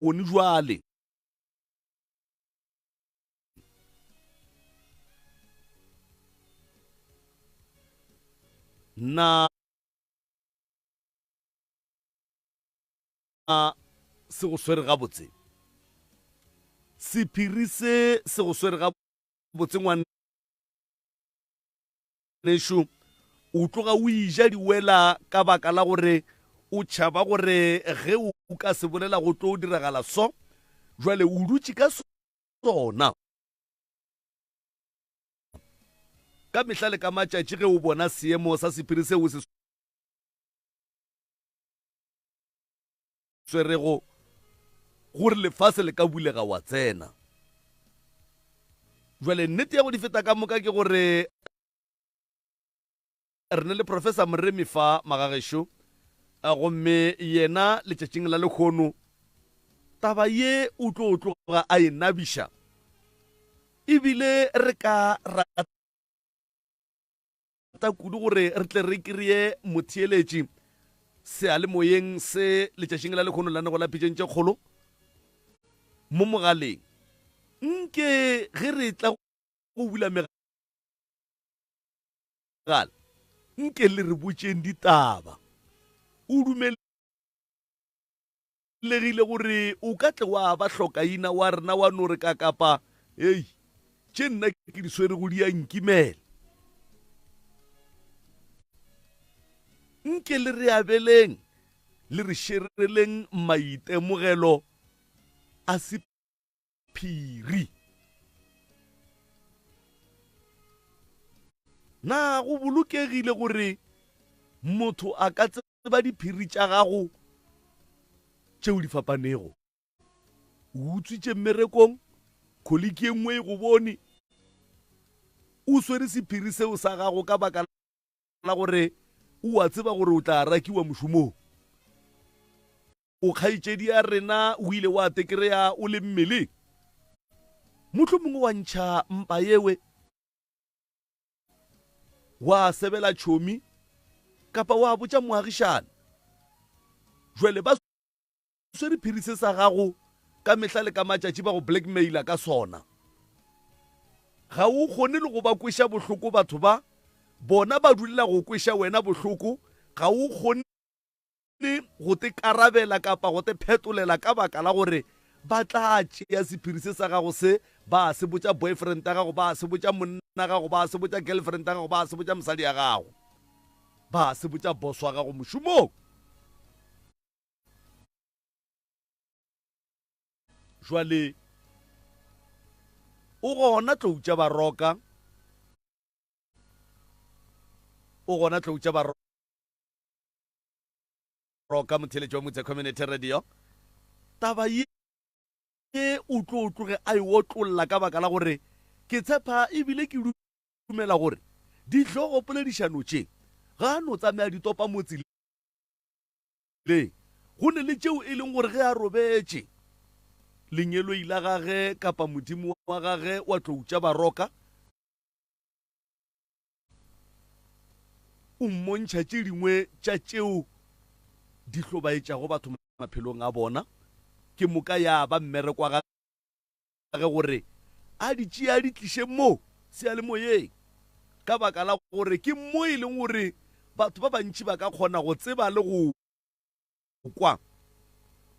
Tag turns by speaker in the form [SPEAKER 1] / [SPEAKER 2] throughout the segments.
[SPEAKER 1] one jwale na se go swere gabotse sephiri se go swere gabotse ngwanesho o tloga o ija diwela ka baka la gore o tšhaba gore ge o ka se bolela go tlo o diragala so jwale o dutse ka sona ka mehla le ka matšatši ge o bona seemo sa sephiri se o se swerego gore lefase le ka bulega wa tsena jwale nnete ya go di feta ka moka ke gore re ne le professor Moremi fa Magagešo gomme yena letšatšing la lekgono taba ye o tlo tloga a e nabiša ebile re ka rata kudu gore re tle re kry-e motheeletši sealemoyeng se letšatšing la lekgono la nego la pitšeng tše kgolo mo mogaleng nke ge re tla go bula megala nke le re botšeng ditaba o dumelegile gore o ka tle wa ba hlokaina wa rena wa no re ka kapa ei tše nna ke di swere go di a nkimela nke le re abeleng le re šereleng maitemogelo a sephiri na go bolokegile gore motho a ka tseba diphiri tša gago tšeo di fapanego o utswitše mmerekong kholiki e nngwe e go bone o swere sephiri seo sa gago ka baka la gore o a tseba gore o tla rakiwa mošomong o kgaitšedi ya rena o ile wa tekereya o le mmeleng mohlomongwe wa ntšha mpa yewe wa sebela tšhomi kapa wa botša moagišane jwale ba swere phiri se sa gago ka mehla le ka matšatši ba go blackmaila ka sona ga o kgone le go ba kweša bohloko batho ba bona ba dulela go kweša wena bohloko ga o kgone go te karabela kapa go te phetolela ka baka la gore ba tla tšea sephiri se sa gago se ba se botša boyfriend ya gago ba se botša monna gago ba se botša girlfriend ya gago ba se botša mosadi ya gago ba se botša boss wa gago mošomong jwale o gona tloutša baroka o gona tloutša baroka motheletši wa motse community radio taba ye o tloge a e otlolola ka baka la gore ke tshepa ebile ke dumela gore ditlhogo poledišano tše ga a no tsamaya ditopa motse le go ne le tšeo e leng gore ge a robetše lenyelo ila gage kapa modimo wa gage wa tloutša baroka o mmontšha tše dingwe tša tšeo di hlobaetšago batho maphelong a bona ke moka ya ba mmerekwa gage gore a di tšea di tliše mo sealemoyeng ka baka la gore ke mo e leng gore batho ba bantši ba ka kgona go tseba le go kwa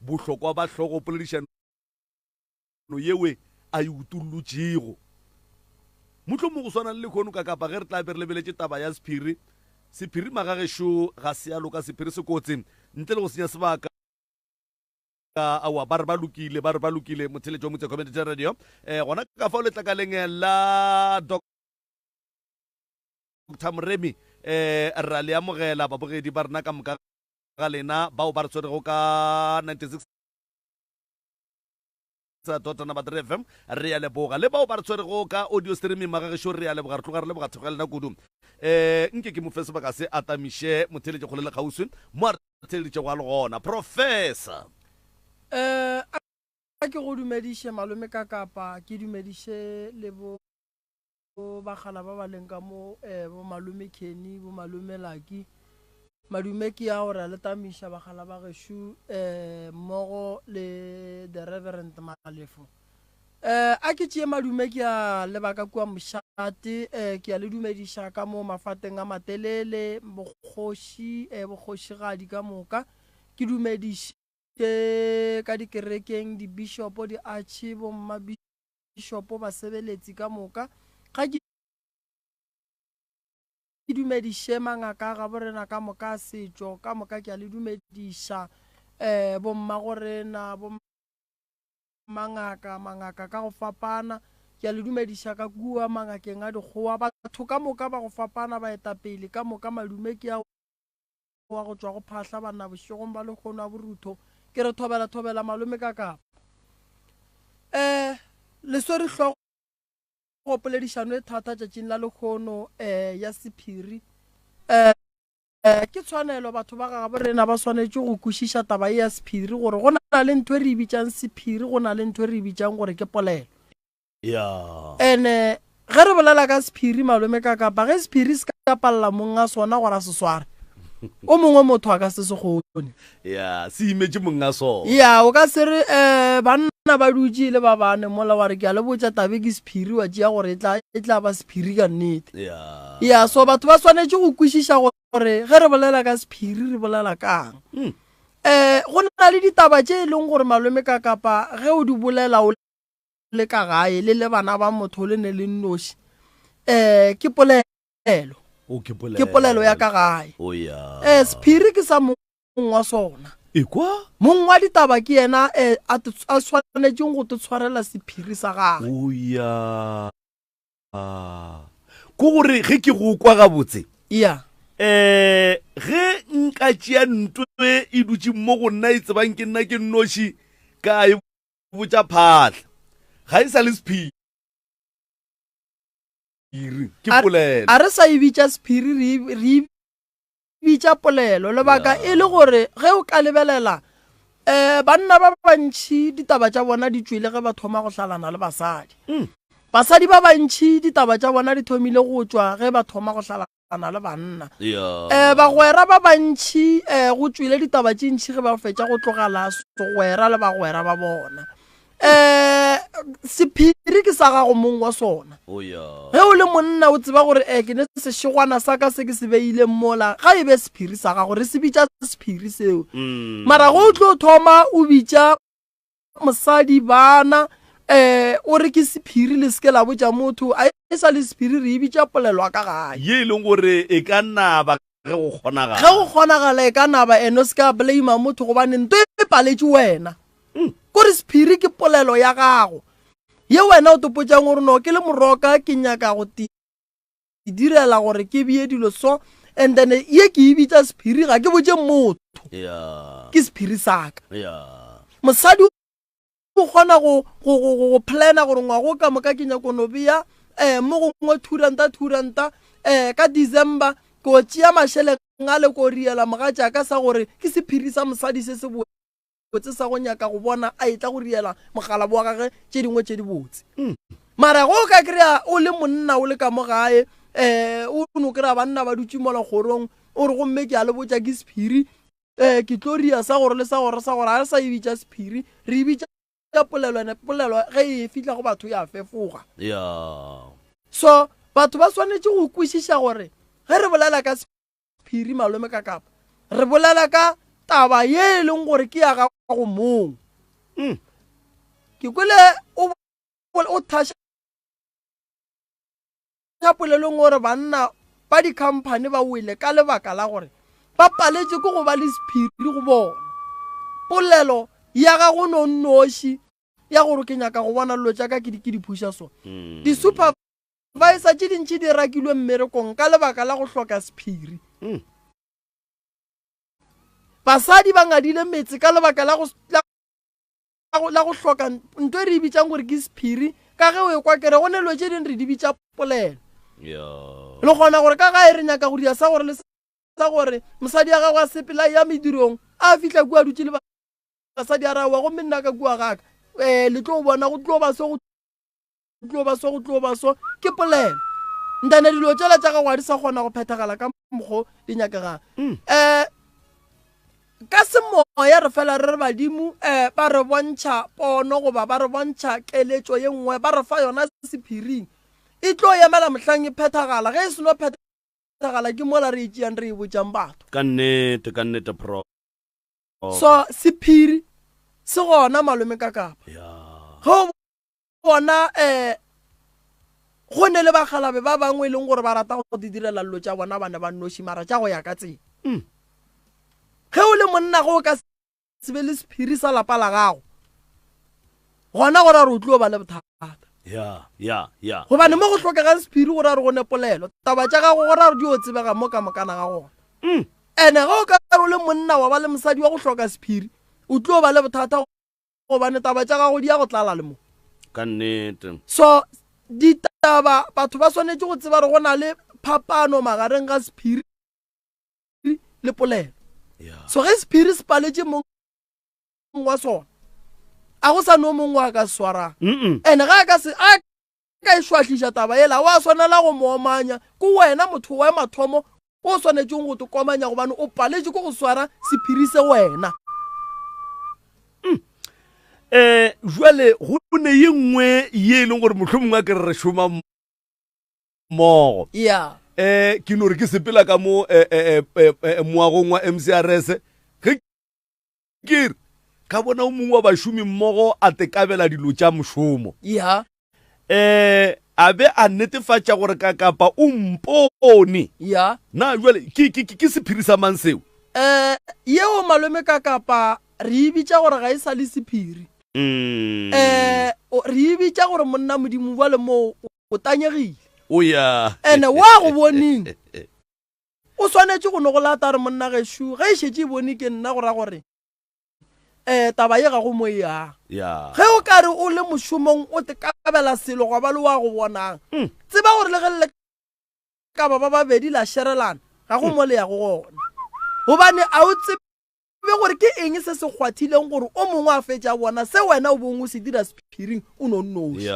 [SPEAKER 1] bohlokwa ba hlogo poledišano yewe a e utullotšego mohlomong go swana le lekgono ka kapa ge re tla be re lebeletše taba ya sephiri Magagešo ga se ya loka sephiri se kotse ntle le go senya sebaka awa ba re ba lokile motheletši wa motse community radio gona ka fao letlakaleng la Dr. Moremi ra le amogela babogedi ba rena ka moka ga lena bao ba re tshwerego ka 96 FM re ya leboga le bao ba re tshwerego ka audio streaming Magagešo re ya leboga re tloga re leboga thegolela kudu nke ke mofe sebaka se atamiše motheletši kgole le kgauswi mo a re theleditše go a le gona professor
[SPEAKER 2] a ke go dumediše malome ka kapa ke dumediše le bo bagala ba ba leng ka mo bo malome Kenny bo malome Lucky madume ke ya gore le tamiša bagala ba gešo mmogo le the Reverend Malefo. A ke tšee madume ke a lebaka kua mošate ke a le dumediša ka mo mafateng a matelele bokgošigadi ka moka ke dumediše ka dikerekeng dibishopo di-archi bommabishopo basebeletsi ka moka ga ke dumediše mangaka ga borena ka moka setšo ka moka ke a le dumediša bommagorena mangaka ka go fapana ke a le dumediša ka kua mangakeng a dikgowa batho ka moka ba go fapana ba etapele ka moka madume ke a wa go tswa go phahla banna bošegong ba lekgono a borutho ke re thobela malome ka kapa le swere hlogo go poledišano e thata tšatšing la lekgono ya sephiri ke tshwanelo batho ba ga borena ba swanetše go kwešiša taba ya sephiri gore go na le ntho e re bitšang sephiri go na le ntho e re bitšang gore ke polelo ene ge re bolela ka sephiri malome ka kapa ge sephiri se ka palela monga sona gore a se sware o mongwe motho a ka se se gone
[SPEAKER 1] se imetše monga sona
[SPEAKER 2] o ka se re banna ba dutše le ba bane mola wa re ke a le botša tabe ke sephiri wa tšea gore e tla ba sephiri ka nnete so batho ba swanetše go kwešiša gore ge re bolela ka sephiri re bolela kang go na le ditaba tše e leng gore malome ka kapa ge o di bolela o le ka gae le bana ba motho le ne le nnoši ke polelo ke polelo ya ka gae sephiri ke sa mong wa sona mong wa ditaba ke yena a swanetšeng go te tshwarela sephiri sa gage
[SPEAKER 1] ko gore ge ke go kwa gabotse
[SPEAKER 2] ge
[SPEAKER 1] nka tšea ntwe e dutše mo go nna e tsebang ke nna ke nnoši ka e botša phatla ga e sa le sephiri ke polelo
[SPEAKER 2] a re sa e bitša sephiri re bitša polelo lebaka e le gore ge o ka lebelela banna ba bantšhi ditaba tša bona di tswile ge ba thoma go hlalana le basadi ba bantšhi ditaba tša bona di thomile go tswa ge ba thoma go hlalana le banna bagwera ba bantšhi go tswile ditaba tše ntšhi ge ba fetša go tlogela segwera le bagwera ba bona sephiri ke sa gago mong wa sona ge o le monna o tseba gore ke ne sešegwana sa ka se ke se beileng mola ga e be sephiri sa gago re se bitša sephiri seo mara go o tlo thoma o bitša mosadi bana o re ke sephiri le seke la botša motho a e sa le sephiri re e bitša polelwa ka gae
[SPEAKER 1] ye e leng gore e ka naba ge go
[SPEAKER 2] kgonagala e ka naba ene o se ka blama motho gobane nto e paletše wena kore sephiri ke polelo ya gago ye wena o topotšang gore no ke le moroka ke nyaka go direla gore ke bie dilo so and then ye ke e bitša sephiri ga ke botše motho ke sephiri saka mosadi o kgona go plana gore ngwago ka moka ke nyako no bea mo gongwe thuranta ka December ko tšea mašele ngale ko riela moga jaaka sa gore ke sephiri sa mosadi se se botse sa go nyaka go bona a etla go riela mogala wa gage tše dingwe tše di botse mara go ka kry-a o le monna o le ka mo gae o no kry-a banna ba dutše mola kgorong o re gomme ke a le botša ke sephiri ke tlo ria sa gore le sa gore a re sa e bitša sephiri re e bitša polelo ge e fitla go batho ya fefoga so batho ba swanetše go kwešiša gore ge re bolela ka sephiri malome ka kapa re bolela ka taba ye e leng gore ke ya gago mong ke kwele o thasha polelong gore banna ba di-company ba wele ka lebaka la gore ba paletše ke go ba le sephiri go bona polelo ya gago nonnoši ya gore ke nyaka go bona lelo tša ka ke di phuša so di-supervisor tše dintšhi di rakilwe mmerekong ka lebaka la go hloka sephiri basadi ba ngadile metsi ka lebaka la go hloka ntho e re bitšang gore ke sephiri ka ge o e kwa kere go ne lo tše dingwe re di bitša polelo le gona gore ka gae re nyaka go dia sa gore mosadi ya gago a sepela ya medirong a fitla kua dutse le basadi a rawa go menna ka kua gaka le tlo bona go tlo ba so ke polelo ntane dilo tšela tša gago a di sa kgona go phethagala ka mokgo di nyakegang ka semoya re fela re badimo ba re bontšha pono goba ba re bontšha keletšo ye nngwe ba re fa yona sephiring e tlo emela mohlang e phethagala ge e seno phethagala ke mola re e tšeang re e botšang batho
[SPEAKER 1] ka nnete pro
[SPEAKER 2] so sephiri se gona malome ka kapa go bona go ne le bagalabe ba bangwe e leng gore ba rata go di direla dilo tša bona ba ne ba noši mara tša go ya ka tsela ge o le monna go ka se be le sephiri sa lapa la gago gona gore re o tlo ba le bothata gobane mo go tlhokegang sephiri gore re go nepolelo taba tša gago gore re di o tsebega mo ka mokana ga gona ene ge o ka o le monna wa ba le mosadi wa go tlhoka sephiri o tlo ba le bothata gobane taba tša gago di ya go tlala le mo
[SPEAKER 1] ka nnete
[SPEAKER 2] so ditaba batho ba swanetse go tseba re go na le phapano magareng ga sephiri le polelo so ge sephiri se paletše mong wa sona a go sa no mongwe a ka se swarang ene ga a ka e šwahliša taba ela wa swanela go moomanya ko wena motho wa mathomo o swanetšeng go tokomanya gobane o paletše ko go swara sephiri se wena
[SPEAKER 1] jwale go ne ye nngwe ye e leng gore mohlomongwe a ke re šoma mmogo ke no re ke sepela ka mo moagong wa MCRS ge ke re ka bona o mongwe wa bašomi mmogo a tekabela dilo tša mošomo a be a netefatša gore ka kapa o mpone na jwale ke sephiri sa mang seo
[SPEAKER 2] yeo malome ka kapa re ibitša gore ga e sa le sephiri re ibitša gore monna modimo ba le mo o tanyegile ene wa go boneng o swanetše go ne go lata re monna gešo ge e šetše e bone ke nna gora gore taba ye ga go mo yang ge o ka re o le mošomong o tekabela selo go ba le wa go bonang tseba gore le ge le ka ba babedi la sherelana ga go mo le ya go gona gobane a o tsebe gore ke eng se se kgwathileng gore o mongwe a fetša bona se wena o bongwe o se dira sephiring o nonnoši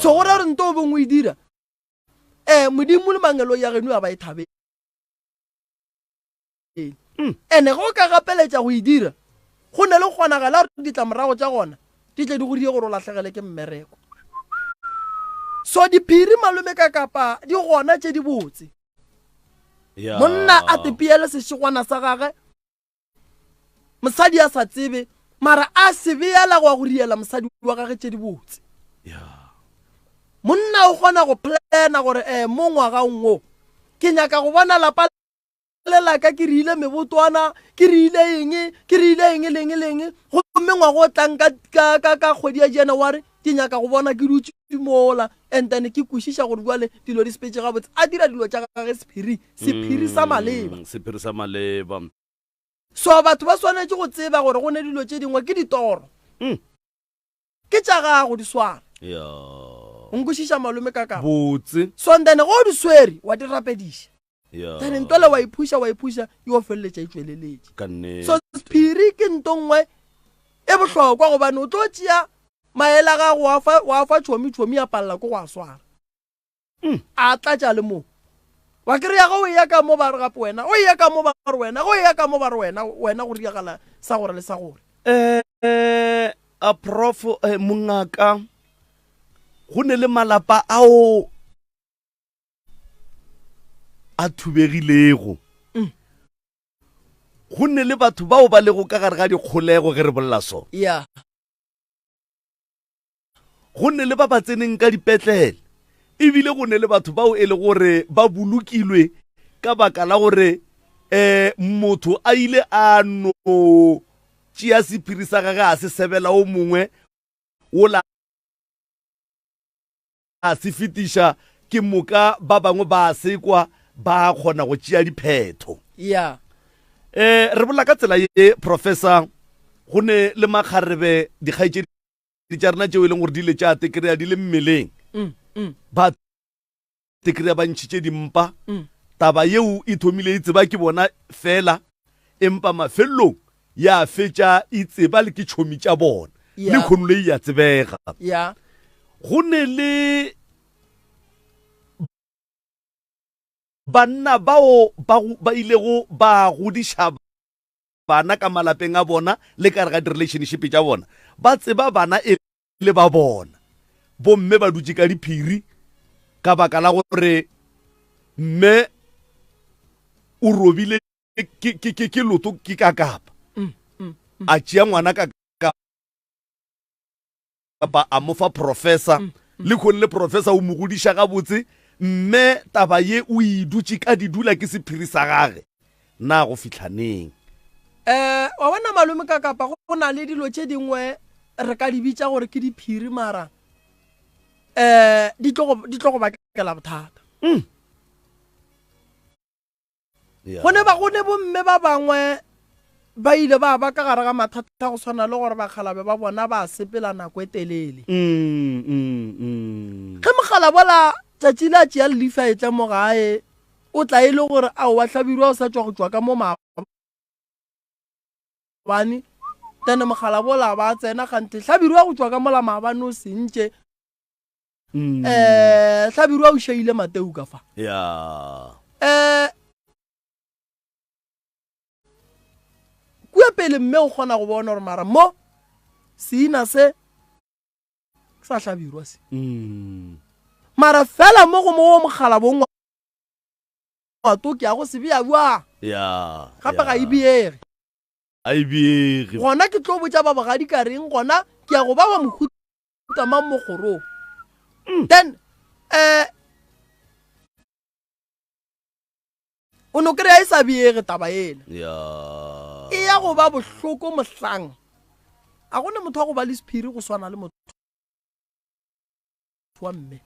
[SPEAKER 2] so gore re nto o bongwe e dira modimo le mangelo ya geno a ba e thabeng ene go ka gapeletša go e dira go ne le kgonagala re ditlamorago tša gona di tle di go die gore o latlhegele ke mmereko so diphiri malome ka kapa di gona tše di botse monna a tepiele sešegwana sa gage mosadi a sa tsebe mara a se beela go a go riela mosadi wa gage tše di botse monna o kgona go plana gore mo ngwageng wo ke nyaka go bona lapa lelaka ke riile mebotwana ke riile eng leng gomme ngwago o tlang ka kgwedi ya January ke nyaka go bona ke dutse mola and then ke kwešiša gore jwale dilo di sepetse gabotse a dira dilo tša gage sephiri sa maleba so batho ba swanetše go tseba gore go ne dilo tše dingwe ke ditoro ke tša gago di swara nkwešiša malome ka kapa
[SPEAKER 1] botse
[SPEAKER 2] so then go di swere wa di rapediša then ntole wa iphuša yo feleletša e tšweleletše so sephiri ke ntongwe e bohlokwa gobane o tlo tšea maela gago wa fa tšhomi a palela ko go a swara a tlatša le moo wa kry-ya ga o ya ka mo ba re gape wena o ya ka mo ba re wena go ya ka mo ba re wena go riagala sa gore le sa gore
[SPEAKER 1] a prof mongaka go ne le malapa ao a thubegilego go ne le batho bao ba lego ka gare ga dikgolego ge re bolla so go ne le ba ba tseneng ka dipetlele ebile go ne le batho bao e le gore ba bolokilwe ka baka la gore motho a ile a no tšea sephiri sa gage a se sebela o mongwe o la a se fetiša ke moka ba bangwe ba sekwa ba kgona go tšea diphetho re bola ka tsela ye professor go ne le makgarebe dikgaetšedi tša rena tšeo e leng gore di le tša tekreya di le mmeleng ba tekreya ba ntšhitše dimpa taba yeo e thomile e tseba ke bona fela empa mafelelong ya fetša e tseba le ke tšhomi tša bona le kgonolo e ya tsebega go ne le banna bao ba ilego ba godiša bana ka malapeng a bona le ka re ga di-relationship tša bona ba tseba bana e le ba bona bomme ba dutse ka diphiri ka baka la gore mme o robile ke loto ke ka kapa a tšea ngwana ka kapa a mo fa professor le kgone le professor o mo godiša gabotse mme taba ye o e dutse ka di dula ke sephiri sa gage na go fitlhaneng
[SPEAKER 2] wa bona malome ka kapa go na le dilo tše dingwe re ka di bitša gore ke diphiri mara di tlo go bakela bothata gone bomme ba bangwe ba ile ba ba ka gare ga mathata go tshwana le gore bakgalabe ba bona ba sepela nako e telele ge mogalabola tšatši la tšea lefa e tla mo gae o tla e le gore a wa hlabirwa o sa tswa go tswa ka mo maabane tene mogalabola ba tsena gante hlabirwa go tswa ka mola maabane o sentše hlabirwa o shaile mateu ka fa kua pele mme o kgona go bona gore mara mo seina se sa hlabirwa se mara fela mo go mo mogala bongwa to ke a go se bia bua gape ga ibiege gona ke tlo botsa ba bogadi ka reng gona ke a go ba wa mohuta mang mo goro then o no kry-a e sa biege taba ena e ya go ba bohloko mohlang a gone motho wa go ba le sephiri go swana le motho wa mme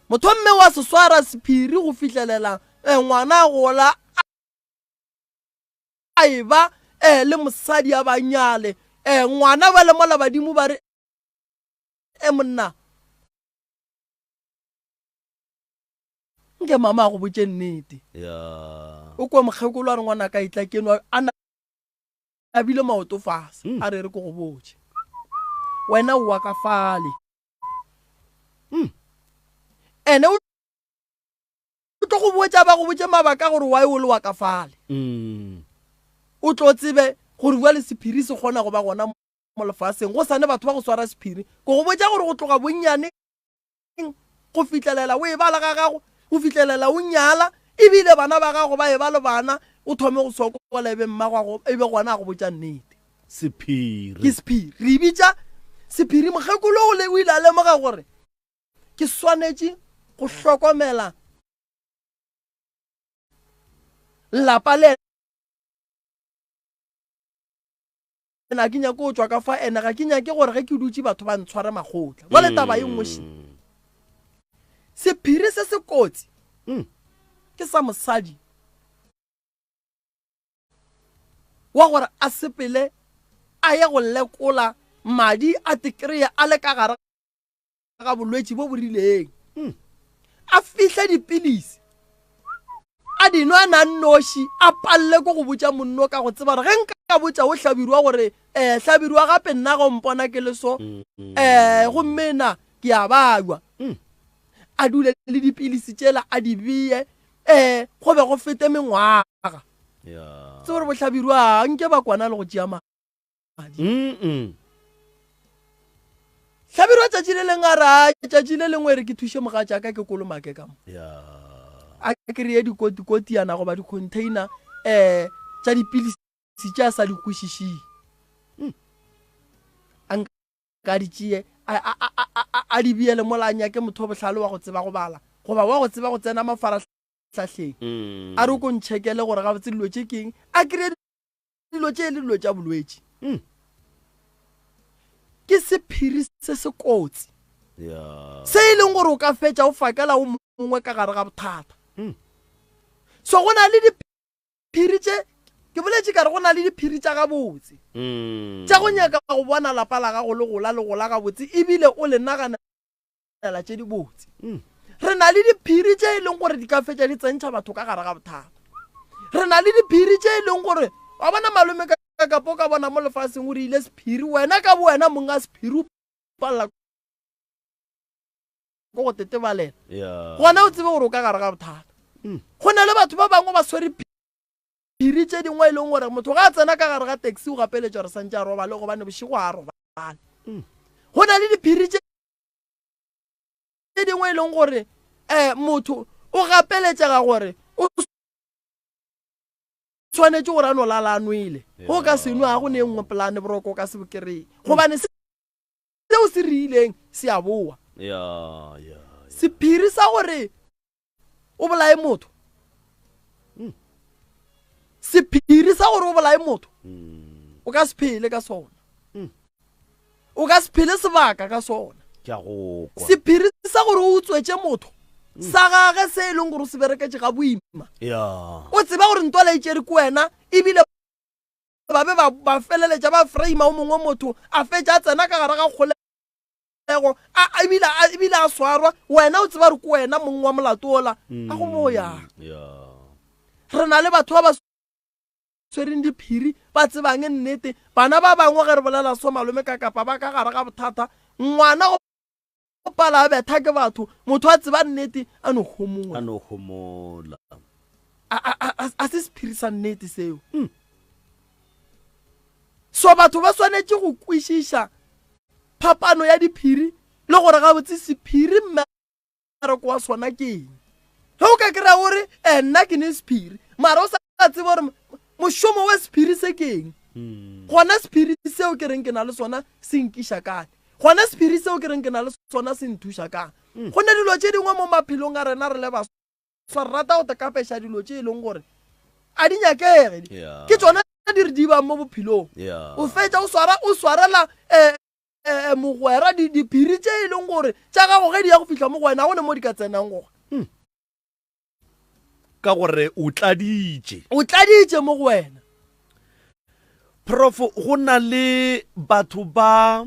[SPEAKER 2] motho wa mme wa se swara sephiri go fihlelela ngwana gola a e ba le mosadi a banyale ngwana ba le mola badimo ba re monna nke mama go botse nnete o kwa mokgekolo a re ngwana ka itla keno a bile maoto fase a re ko go botse wena o wa ka fale ene o tlo go botsa ba go botse mabaka gore wa o le wa ka fale o tlo tsebe gore bua le sephiri se kgona go ba gona mo lefaseng go sane batho ba go swara sephiri go go botsa gore go tloga bonnyane go fitlelela o e bala ga gago o fitlelela o nyala ebile bana ba gago ba e ba le bana o thome go sokola ebe mmagwago ebe gona go botsa nnete
[SPEAKER 1] sephiri
[SPEAKER 2] ke sephiri re bitsa sephiri mogekolo o le o ile a lemoga gore ke swanetse go hlokomela lapa le na ke nya go tswa ka fa ene ga ke nya ke gore ge ke dutse batho ba ntshware magotla wa le taba e nngwe sephiri se se kotsi ke sa mosadi wa gore a sepele a ye go lekola madi a tikry a le ka gare ga bolwetši bo bo rileng a fihle dipilisi a dino a na nnoši a palle ko go botsa monno ka go tseba gore ge nka botsa o hlabirwa gore hlabirwa gape nna go mpona ke le so gomme na ke a bagwa a dule le dipilisi tšela a di bie go be go fete mengwaga tse gore bohlabirwa nke ba kwana le go tšea madi hlabirwa tšatši le leng a ra tšatši le lengwe re ke thuše moga jaaka ke kolomake ka mo a kry-e dikotikoti yana go ba di-container tša dipilisi tša sa di kwešišing a nka di tšee a di biele molanya ke motho bohlale wa go tseba go bala goba wa go tseba go tsena mafaratlhatlheng a re ko ntšhekele gore ga botse dilo tše keng a kry-e dilo tše le dilo tša bolwetši ke sephiri se se kotsi se e leng gore o ka fetša o fakela o mongwe ka gare ga bothata so go na le diphiri tše ke boletše ka re go na le diphiri tša gabotse tša go nyaka go bona lapa la gago le gola gabotse ebile o le naganela tše di botse re na le diphiri tše e leng gore di ka fetša di tsentšha batho ka gare ga bothata re na le diphiri tše e leng gore wa bona malome ka kapo ka bona mo lefaseng o re ile sephiri wena ka bo wena monga sephiri o palela ko go tetebalela gona o tsebe gore o ka gare ga bothata go na le batho ba bangwe ba swere diphiri tse dingwe e leng gore motho ga a tsena ka gare ga taxi o gapeletša gore santse a robale gobane bošigo a robale go na le diphiri tse dingwe e leng gore motho o gapeletšega gore o tshwanetse gore a no lala a nwele go ka senwe ga go ne nngwe polane boroko ka se bokereng gobane seo se rileng se a boa sephiri sa gore o bolae motho sephiri sa gore o bolae motho o ka se phele ka sona o ka se phele sebaka ka sona sephiri sa gore o utswetse motho sa gage se e leng gore o se bereketse ga boima o tseba gore ntwala e tšere ke wena ebile ba be ba feleletša ba frame o mongwe motho a fetša a tsena ka gare ga kgolego ebile a swarwa wena o tseba gore ke wena mongwe wa molato ola a go moya re na le batho ba ba tshwereng diphiri ba tsebang nnete bana ba bangwe ge re bolela so malome ka kapa ba ka gare ga bothata ngwana go pala a betha ke batho motho a tseba nnete a no gomola a se sephiri sa nnete seo so batho ba swanetse go kwešiša phapano ya diphiri le gore ga botse sephiri mmereko wa sona ke eng ge o ka kry-a gore nna ke ne sephiri mara o sa tseba gore mošomo wa sephiri se ke eng gona sephiri seo ke reng ke na le sona se nkiša kae gona sephiri seo ke reng ke na le sona se nthuša kae go ne dilo tše dingwe mo maphelong a rena re le baswa re rata go tekapeša dilo tše e leng gore a di nyakege ke tsona di re dibang mo bophelong o fetša o swarela mogwera diphiri tše e leng gore tša gago ge di ya go fitlha mo go wena go ne mo di ka tsenang goga
[SPEAKER 1] ka gore o tladitše
[SPEAKER 2] mo go wena
[SPEAKER 1] prof go na le batho ba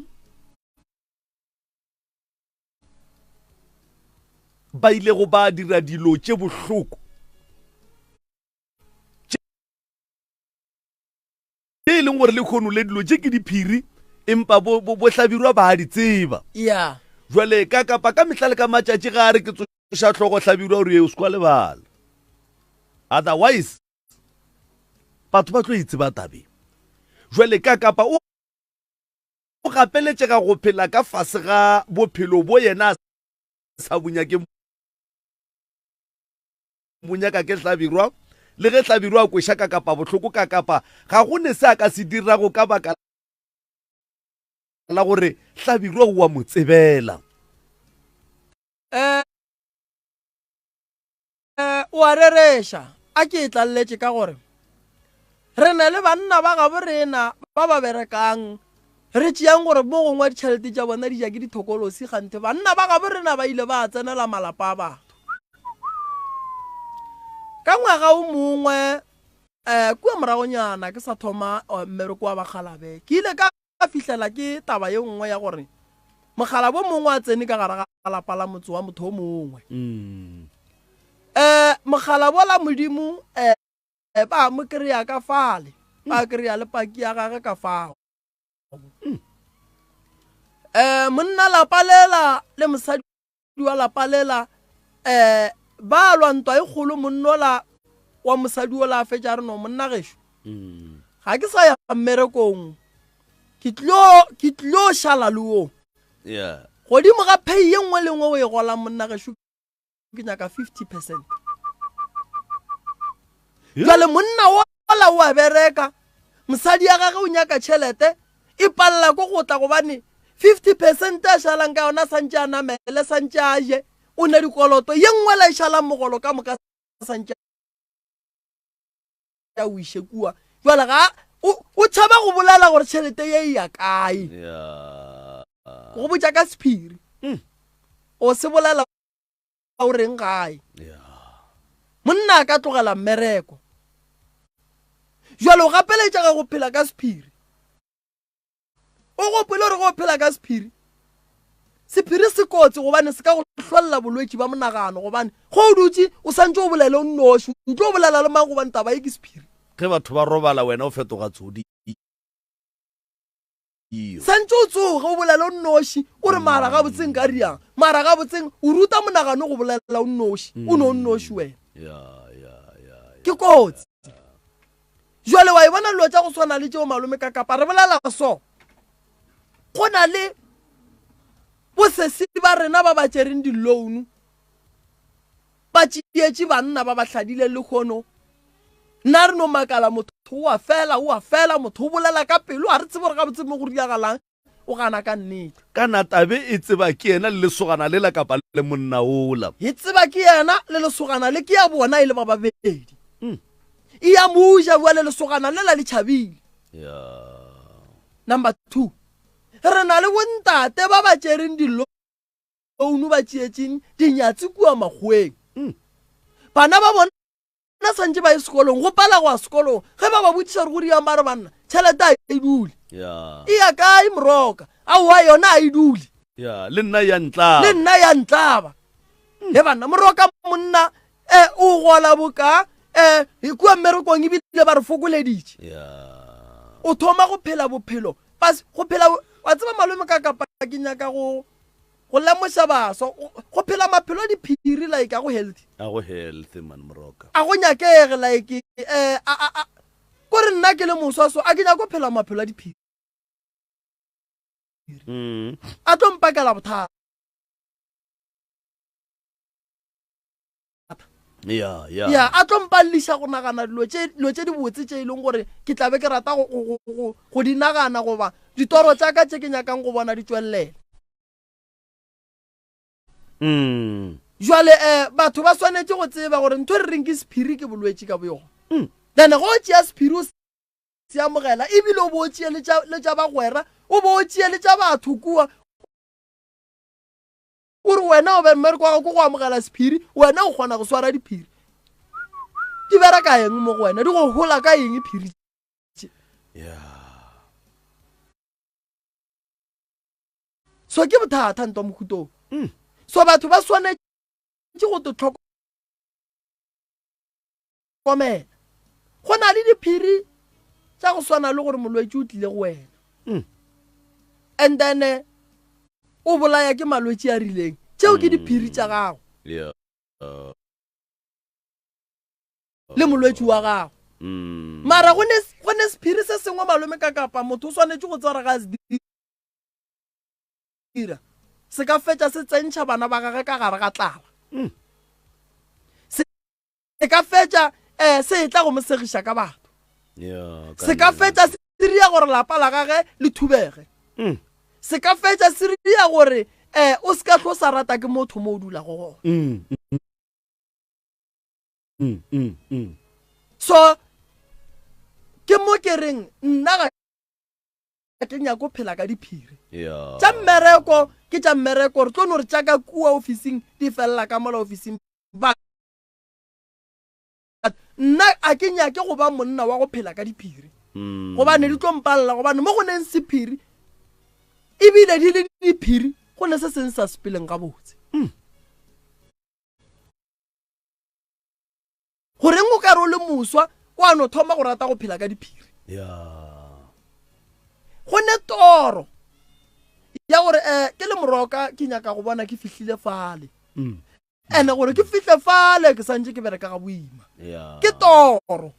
[SPEAKER 1] ile go ba dira dilo tše bohloko tše e leng gore le kgono le dilo tše ke diphiri empa bo hlabirwa ba di tseba jwale ka kapa ka mehla le ka matšatši ga re ke tsoša tlhogo hlabirwa gore o sekwa lebala otherwise batho ba tlo itseba tabe jwale ka kapa o gapeletšega go phela ka fase ga bophelo bo yena sa bunyake ke hlabirwa le ge hlabirwa a kweša ka kapa bohloko ka kapa ga go ne se a ka se dirago ka baka la gore hlabirwa o a mo tsebela
[SPEAKER 2] o a rereša a ke e tlalletše ka gore re na le banna ba gabo rena ba ba berekang re tšeang gore mo gongwe ditšhelete tša bona di ja ke dithokolosi gante banna ba gabo rena ba ile ba tsenela malapa a batho ka ngwaga o mongwe kua moragonyana ke sa thoma mmereko wa bagalabe ke ile ka fihlela ke taba ye nngwe ya gore mogala bo mongwe a tsene ka gare ga lapa la motse wa motho o mongwe mogala bo la modimo ba mo kry-a ka fale ba kry-a le paki ya gage ka fao monna lapa lela le mosadi wa lapa lela ba lwantwa e kgolo monnola wa mosadi o la fetša re no monna gešo ga ke sa ya mmerekong ke tlo šala le wo godimo ga pay ye nngwe le nngwe o e gola monna gešo ke nyaka 50%. Jale monna wala wa bereka mosadi ya gage o nyaka tšhelete e palla go gotla gobane 50% a šalang ka ona santše a namele santše a je o ne dikoloto ye nngwe la e šalang mogolo ka moka santše ya o iše kua jwale ga o tšhaba go bolela gore tšhelete ye ya kae go botša ka sephiri o se bolela o reng gae monna a ka tlogela mmereko jwale o gapeletša ga go phela ka sephiri o gopele gore go phela ka sephiri sephiri se kotsi gobane se ka go hlolla bolwetši ba monagano gobane go o dutse o santse o bolele o nnoši o tlo bolela le mang gobane taba e ke sephiri
[SPEAKER 1] ge batho ba robala wena o fetoga tsodi
[SPEAKER 2] santse o tsoga o bolela o nnoši o re mara ga botseng ka riang mara ga botseng o ruta monagano go bolela o nnoši o ne o nnoši wena ke kotsi jwale wa bona lo tsa go tshwana le tšeo malome ka kapa re bolela so go na le bosesi ba rena ba ba tšereng di-loan ba tšeetše banna ba ba hladile le kgono nna re no makala motho o a fela motho o bolela ka pelo a re tsebe gore ga botse mo go diagalang o gana ka nnete
[SPEAKER 1] kana tabe e tseba ke yena le lesogana le la kapa le monna ola
[SPEAKER 2] e tseba ke yena le lesogana le ke ya bona e le ba babedi e ya moja bua le lesogana le la le tšhabile number 2 re na le bontate ba ba tšereng di-loan ba tšeetšeng dinyatsi kua magweng bana ba bona santse ba ye sekolong go pala go a sekolong ge ba ba botsiša re go diamare banna tšhelete a e dule e ya kae moroka aowa yona a e dule
[SPEAKER 1] le nna ya ntlaba le banna moroka monna o gola boka kua mmerekong ebile ba re fokoleditše o thoma go phela bophelo go phela wa tseba malome ka kapa ke nyaka go lemoša baswa go phela maphelo a diphiri like a go healthy man moroka
[SPEAKER 2] a go nyakege like kore nna ke le moswa so a ke nyaka go phela maphelo a diphiri a tlo mpakela bothata ya a tlo mpalliša go nagana dilo tše di botse tše e leng gore ke tlabe ke rata go di nagana goba ditoro tša ka tše ke nyakang go bona di tšwelele jwale batho ba swanetse go tseba gore ntho re reng ke sephiri ke bolwetse ka boyona then go tšea sephiri o se amogela ebile o bo o tšea le tša bagwera o bo o tšea le tša batho kua ore wena o be mmereko wa go amogela sephiri wena o kgona go swara diphiri di bereka eng mo go wena di go gola ka eng phiri so ke bothata nto mokhutong so batho ba swanetse go te tlhokomela go na le diphiri tša go swana le gore molwetse o tlile go wena and then o bolaya ke malwetse a rileng tšeo ke diphiri tša gago le molwetse wa gago mara go ne sephiri se sengwe malome ka kapa motho o swanetse go tsara ga se dira se ka fetša se tsentšha bana ba gage ka gare ga tlala se ka fetša se tla go mosegiša ka batho se ka fetša se diria gore lapa la gage le thubege se ka fetša se diria gore o se ka tlo sa rata ke motho mo o dula go gona so ke mo ke reng nna ga ke nyaka go phela ka diphiri tša mmereko ke tša mmereko re tlo no re tšaka kua officing di felela ka mola officing nna a ke nyake go ba monna wa go phela ka diphiri gobane di tlo mpalela gobane mo go neng sephiri ebile di le diphiri go ne se seng sa sepeleng ga botse goreng o ka re o le moswa wa no thoma go rata go phela ka diphiri go ne toro ya gore ke le moroka ke nyaka go bona ke fihlile fale ene gore ke fihle fale ke santse ke bereka ga boima ke toro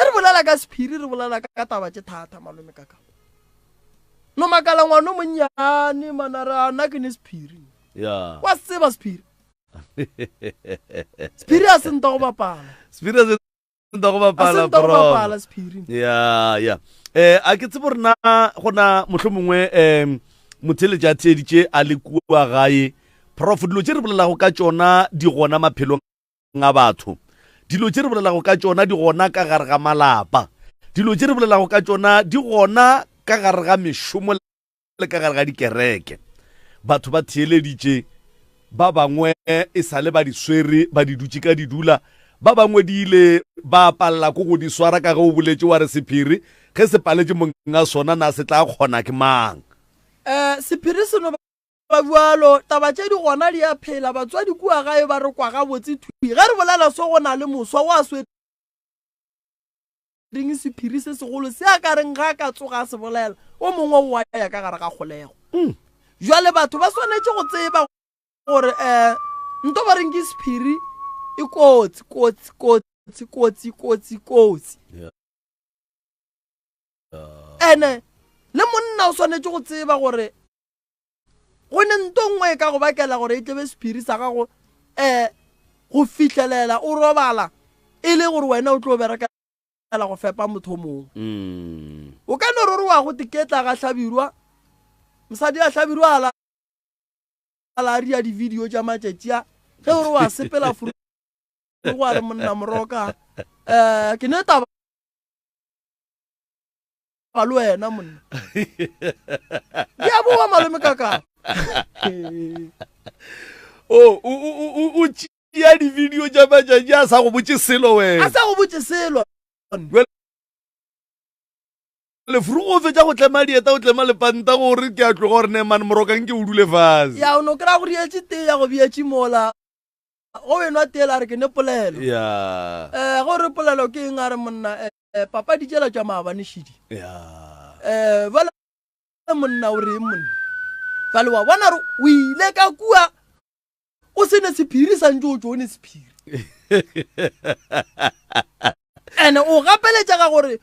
[SPEAKER 2] re bolela ka sephiri re bolela ka taba tše thata malome ka kapa no makala ngwana o monnyane manara nna ke ne sephiri wa tseba sephiri sephiri a senta go bapala sephiri
[SPEAKER 1] a ke tsebo rena gona motlho mongwe motheletša a theeditše a le kua gae prof dilo tše re bolelago ka tšona di gona maphelong a batho dilo tše re bolelago ka tšona di gona ka gare ga malapa dilo tše re bolelago ka tšona di gona ka gare ga mešomo le ka gare ga dikereke batho ba theeleditše ba bangwe e sa le ba di swere ba di dutše ka di dula ba bangwe di ile ba palela ko go di swara ka ge o boletše wa re sephiri ge se paletše monga sona na se tla kgona ke mang
[SPEAKER 2] sephiri seno ba bualo taba tše di gona di a phela batswadi kua gae ba re kwa ga botse thui ge re bolela so go na le moswa wa swereng sephiri se segolo se a ka reng ga ka tsoga se bolela o mongwe wa ya ka gare ga kgolego jwale batho ba swanetse go tseba gore nto ba reng ke sephiri e kotsi kotsi ene le monna o swanetse go tseba gore go ne nto nngwe ka go bakela gore e tlebe sephiri sa gago go fitlhelela o robala e le gore wena o tlo berekela go fepa motho mongwe o ka no ruri wa go tiketla ga hlabirwa mosadi a hlabirwa ala ria di-video tša matšatšia ge gore wa sepela furu go a re monna moroka ke ne taba ga le wena monna ya boa malome kaka
[SPEAKER 1] o tšea di-video tša matšatši a sa go botse selo wena
[SPEAKER 2] a sa go botse selo
[SPEAKER 1] lefuru go fetša go tlema dieta o tlema lepanta gore ke a tloga gore neman morokang ke o dule fase
[SPEAKER 2] ya o no kry-a go rietše tee ya go bietše mola go benwa teela re ke ne polelo gore polelo ke eng a re monna papa di tšela tša maabanešidi bale monna o reng monna bale wa bona re o ile ka kua o sene sephiri santse o tsone sephiri ene o gapeletša ka gore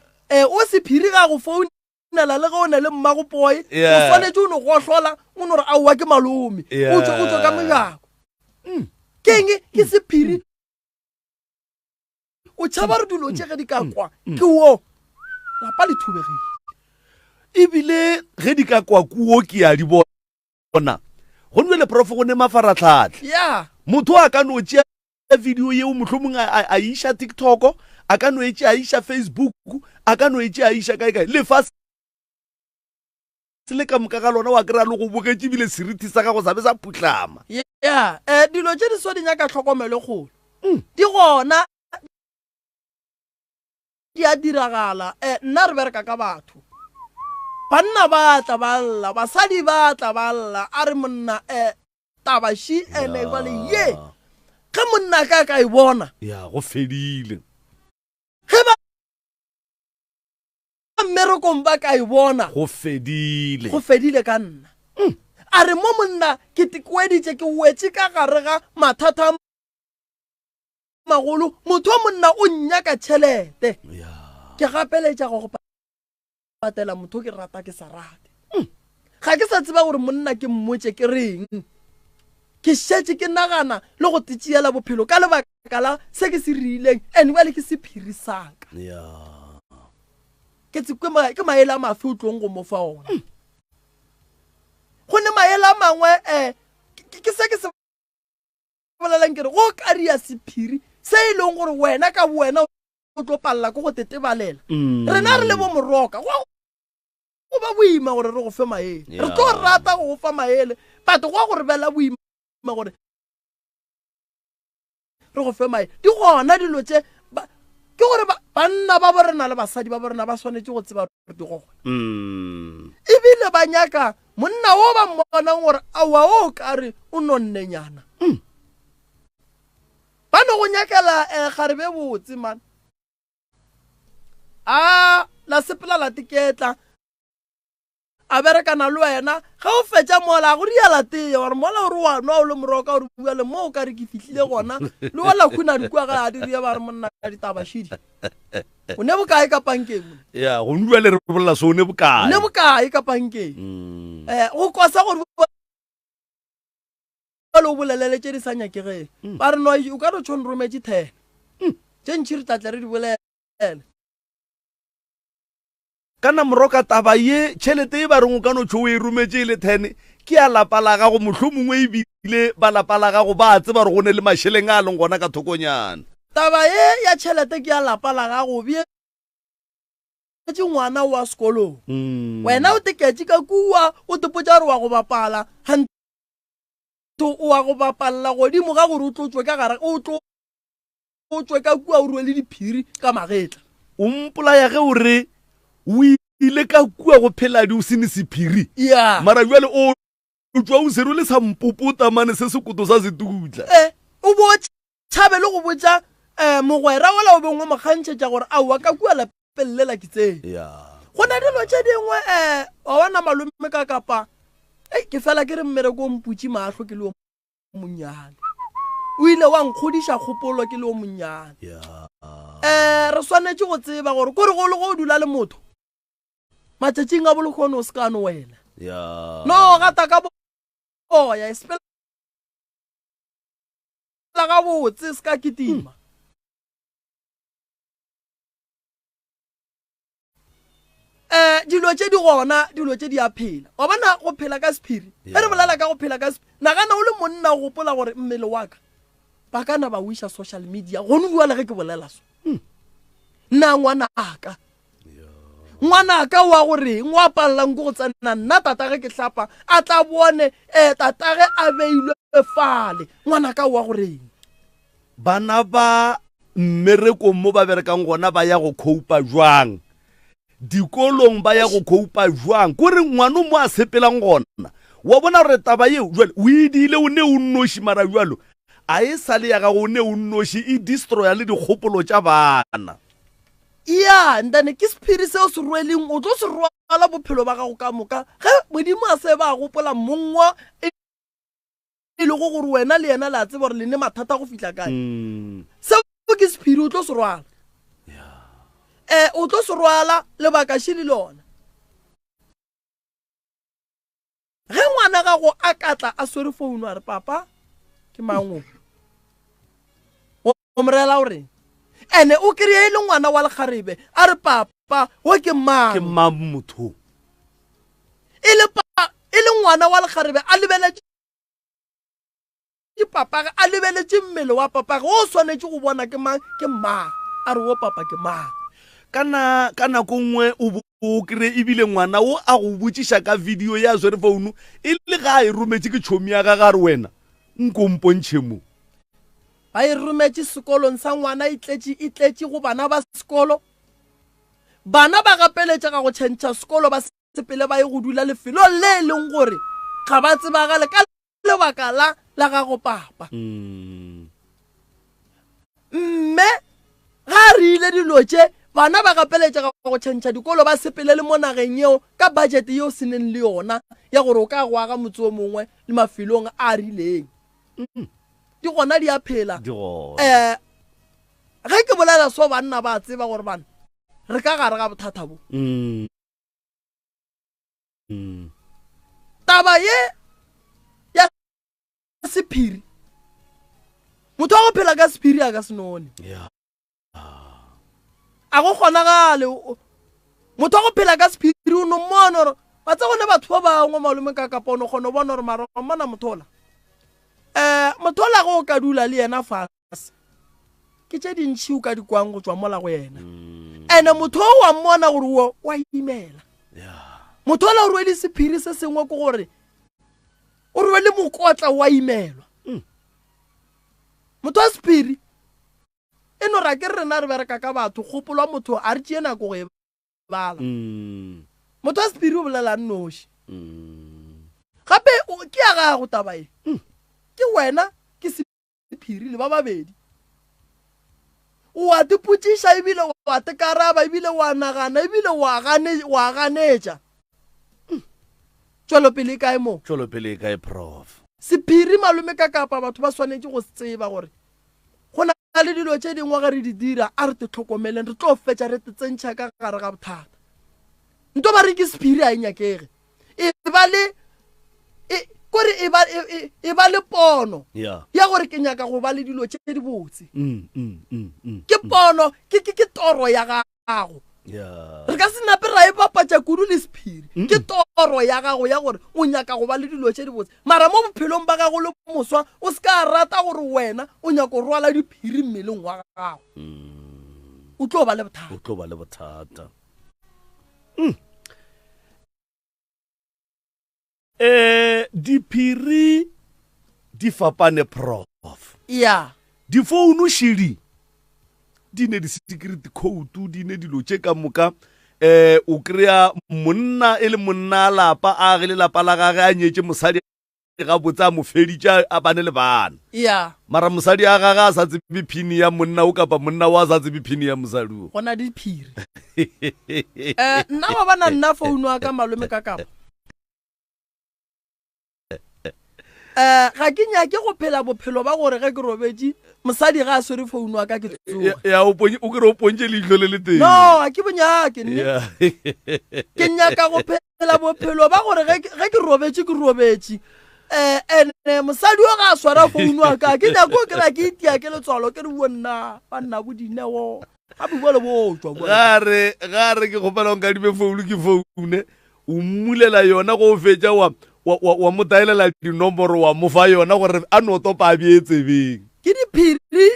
[SPEAKER 2] o sephiri ga go founela le ge o ne le mmago poe o swanetse o ne go hlola o ne gore aowa ke malome o tswe ka mojako keng ke sephiri o tšhaba re dilo tše ge di ka kwa ke wo lapa le thubegile
[SPEAKER 1] ebile ge di ka kwa kuo ke a di bona go nwe le prof go ne mafaratlhatlha motho a ka no tšea video yeo mohlomong a iša TikTok a ka no etše a iša Facebook a ka no etše a iša kae le fase le ka moka ga lona wa kry-a le go boketse ebile seriti sa gago sabe sa putlama
[SPEAKER 2] dilo tše di so di nyaka tlhokomelo kgolo di gona di a diragala nna re bereka ka batho banna ba tla ba lla basadi ba tla ba lla a re monna tabashi ene bale ye ge monna ka e bona
[SPEAKER 1] go fedile
[SPEAKER 2] ge ba mmerekong ba ka e bona
[SPEAKER 1] go fedile
[SPEAKER 2] ka nna a re mo monna ke tikweditše ke wetse ka gare ga mathata magolo motho wa monna o nnyaka tšhelete ke gapeletša go patela motho ke rata ke sa rate ga ke sa tseba gore monna ke mmotse ke reng ke šetše ke nagana le go tšeela bophelo ka lebaka la se ke se rileng ene bale ke sephiri saka ke tsekwe ke maele a mafe o tlong go mo fa ona go ne maele a mangwe ke se ke se bolelang ke re go ka ria sephiri se e leng gore wena ka wena o tlo palela ko go tetebalela rena re le bo moroka go ba boima gore re go fe maele re tlo rata go fa maele batho go gore bela boima gore re go fe maele di gona dilo tše ke gore banna ba borena le basadi ba borena ba swanetse go tseba gore di gogwe ebile ba nyaka monna o ba mmonang gore aowa o ka re o nonnenyana ba no go nyakela gare be botse man la sepela la tiketla a berekana le wena ga o fetša mola go riala tee gore mola gore wa nwa o le moroka gore bua le mo o ka re ke fihlile gona le wala khuna di kwa ga a diria ba re monna ka ditabashidi o ne bokae ka pankeng
[SPEAKER 1] go nwa le re bolla so o ne
[SPEAKER 2] bokae ka pankeng go kosa gore o bolelele tše di sa nyakegeng ba re no o ka re tšhone rometše 10 tše ntšhi re tlatla re di bolele
[SPEAKER 1] kana moroka taba ye tšhelete e ba reng o ka no tšho o e rometše le 10 ke a lapa la gago mohlomongwe ebile ba lapa la gago ba tseba gore go ne le mašheleng a leng gona ka thokonyana
[SPEAKER 2] taba ye ya tšhelete ke a lapa la gago bje ngwana wa sekolong wena o teketse ka kua o tepotša gore wa go bapala o wa go bapalela godimo ga gore o tlotswe ka gare o tswe ka kua o rwele diphiri ka magetla
[SPEAKER 1] o mpolaya ge o re o ile ka kua go pheladi o sene sephiri mara jale o tswa o sero le sa mpopota mane se sekoto sa setutla
[SPEAKER 2] o bo tšhabe le go botša mogwera ola o bengwe mokgantšhetša gore aowa ka kua lapelelela ke tsene go na dilo tše dingwe wa bona malome ka kapa ke fela ke re mmereko o mputše maahlo ke le o monnyane o ile wa nkgodiša kgopolo ke le o monnyane re swanetse go tseba gore kore go le go dula le motho matšatšing a bolekgone o se ka no wela no gata ka boya espela ga botse se ka kitima dilo tše di gona dilo tše di a phela wa bona go phela ka sephiri re bolela ka go phela ka sephiri nagana o le monna o gopola gore mmele wa ka ba kana ba wisha social media go no bua le ge ke bolela so nna ngwana ka wa gore ngwa pallang go tsena nna tata ge ke hlapa a tla bone tata ge a beilwe fale ngwana ka wa gore
[SPEAKER 1] bana ba mmereko mo ba berekang gona ba ya go khoupa jwang dikolong ba ya go khoupa jwang gore ngwana mo a sepelang gona wa bona re taba yeo jwale o idile o ne o nnoshi mara jwalo a e sale ya ga go ne o nnoshi e destroya le dikgopolo tša bana
[SPEAKER 2] ya ndane ke sephiri seo se rweleng o tlo se rwala bophelo ba gago ka moka ge modimo a se ba gopola mongwa e le go gore wena le yena la tseba gore le ne mathata go fitla kae seo ke sephiri o tlo se rwala o tlo se rwala lebaka shile lona ge ngwana gago a katla a swere founu a re papa ke mango o mrela gore ene o kry le ngwana wa lekgarebe a re papa wo ke mang
[SPEAKER 1] motho
[SPEAKER 2] e le ngwana wa lekgarebe a lebeletse papa a lebeletse mmele wa papa o swanetse go bona ke mang a re wo papa ke mang
[SPEAKER 1] kana go nngwe o kry ebile ngwana o a go botšiša ka video ya zwere founu e le ga e rometse ke tšhomi ya ga gare wena nkompontšhe mo
[SPEAKER 2] ba e rometse sekolong sa ngwana e tletše go bana ba sekolo bana ba gapeletša ga go tšhentšha sekolo ba sepele ba ye go dula lefelo le leng gore ga ba tsebagale ka lebaka la gago papa mme ga re ile dilo tše bana ba gapeletša ga go tšhentšha dikolo ba sepele le mo nageng yeo ka budget yeo se neng le yona ya gore o ka go aga motse o mongwe le mafelong a rileng di gona di a phela ge ke bolela so banna ba tseba gore bana re ka gare ga bothata bo taba ye ya sephiri motho wa go phela ka sephiri a ka senone a go kgonagale motho wa go phela ka sephiri o no mmona gore ba tse gone batho ba bangwe malome ka kapa o no kgona o bona gore maromana mothola mothola go ka dula le yena fase ke tše dintšhi o ka dikwang go tswa mola go yena ene motho o wa mmona gore wa imela mothola o rwele sephiri se sengwe ke gore o rwele mokotla wa imelwa motho wa sephiri e no ra ke rena re bereka ka batho kgopolwa motho a re tšee nako go e bala motho wa sephiri o bolela nnoši gape ke ya gago taba e ke wena ke sephiri le ba babedi wa tepotšiša ebile wa tekaraba ebile wa nagana ebile wa ganetša tšwelopele kae mo
[SPEAKER 1] tšwelopele kae prof
[SPEAKER 2] sephiri malome ka kapa batho ba swanetse go tseba gore go na le dilo tše dingwe ge re di dira a re te tlhokomeleng re tlo fetša re te tsentšha ka gare ga bothata nto ba re ke sephiri a e nyakege kore e ba le pono ya gore ke nyaka go ba le dilo tše di botse ke pono ke toro ya gago re ka se nape ra e bapatša kudu le sephiri ke toro ya gago ya gore o nyaka go ba le dilo tše di botse mara mo bophelong ba gago le moswa o se ka rata gore wena o nyaka go rwala diphiri mmeleng wa gago o tlo ba le bothata
[SPEAKER 1] diphiri di fapane prof di founu shiri di ne di secret code di ne dilo tše ka moka o kry-a monna e le monna lapa a ge le lapa la gage a nyetše mosadi ga botse a mo feditša a bane le bana mara mosadi a gage a sa tsebe phini ya monna o kapa monna o a sa tsebe phini ya mosadi o
[SPEAKER 2] gona diphiri nna ba bana nna founu a ka malome ka kapa ga ke nyake go phela bophelo ba gore ge ke robetse mosadi ga a swere founu wa ka ke tsoga
[SPEAKER 1] ya o kere o pontse leihlo le le teng
[SPEAKER 2] no ga ke bonyake nne
[SPEAKER 1] Yeah.
[SPEAKER 2] ke nyaka go phela bophelo ba gore ge ke robetse ene mosadi o ga a swara founu wa ka ke nyako ke ra ke itia ke letswalo ke re bonna banna bodineo ga bua le botswa
[SPEAKER 1] gare ke kgopela o nkadime founu ke foune o mmulela yona go o fetša wa mo daelela dinomoro wa mo fa yona gore a no topa a beetsebeng
[SPEAKER 2] ke diphiri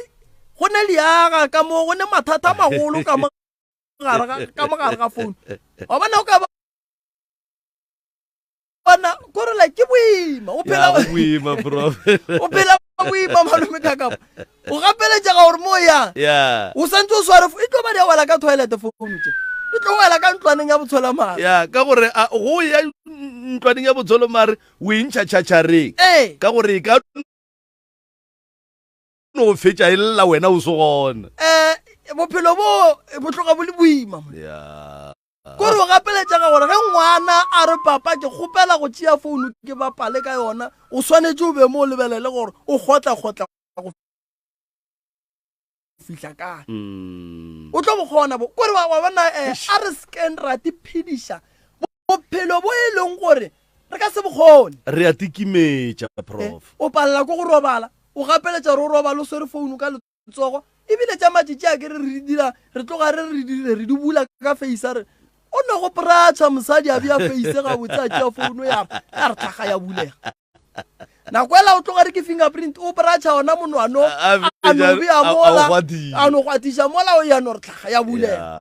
[SPEAKER 2] go ne leaga ka mo go ne mathata a magolo ka mogare ga founu wa bona o ka bona kore like ke boima o
[SPEAKER 1] boima prof
[SPEAKER 2] phela boima malome kakapa o gapeletša ga gore mo yang o santse o sware e tlo ba di a wela ka toilete founu tse e tlo wela ka ntlwaneng ya botshola mare
[SPEAKER 1] ya ka gore go ya ntlwaneng ya botsholo mare o e ntšhatšhatšhareng ka gore e ka no fetša e lela wena o se gona
[SPEAKER 2] bophelo bo tloga bo le boima
[SPEAKER 1] ya
[SPEAKER 2] kore o gapeletša ga gore ge ngwana a re papa ke kgopela go tšea founu ke bapale ka yona o swanetse o be mo o lebelele gore o gotla-gotla go fihla kae o tlo bo kgona kore wa bona a re scan ra tiphediša bophelo bo e leng gore re ka se bokgone
[SPEAKER 1] re a tikimetša prof
[SPEAKER 2] o palela ko go robala o gapeletša re o robala o swere founu ka letsogo ebile tša matšatši a ke re tloga re di bula ka face re o ne go pratšha mosadi a bea face ga botse a tšea founu ya re tlhaga ya bulega nako ela o tloga re ke fingerprint o pratšha ona monwano a no bea mola a no gwatiša mola o yano re tlhaga ya bulega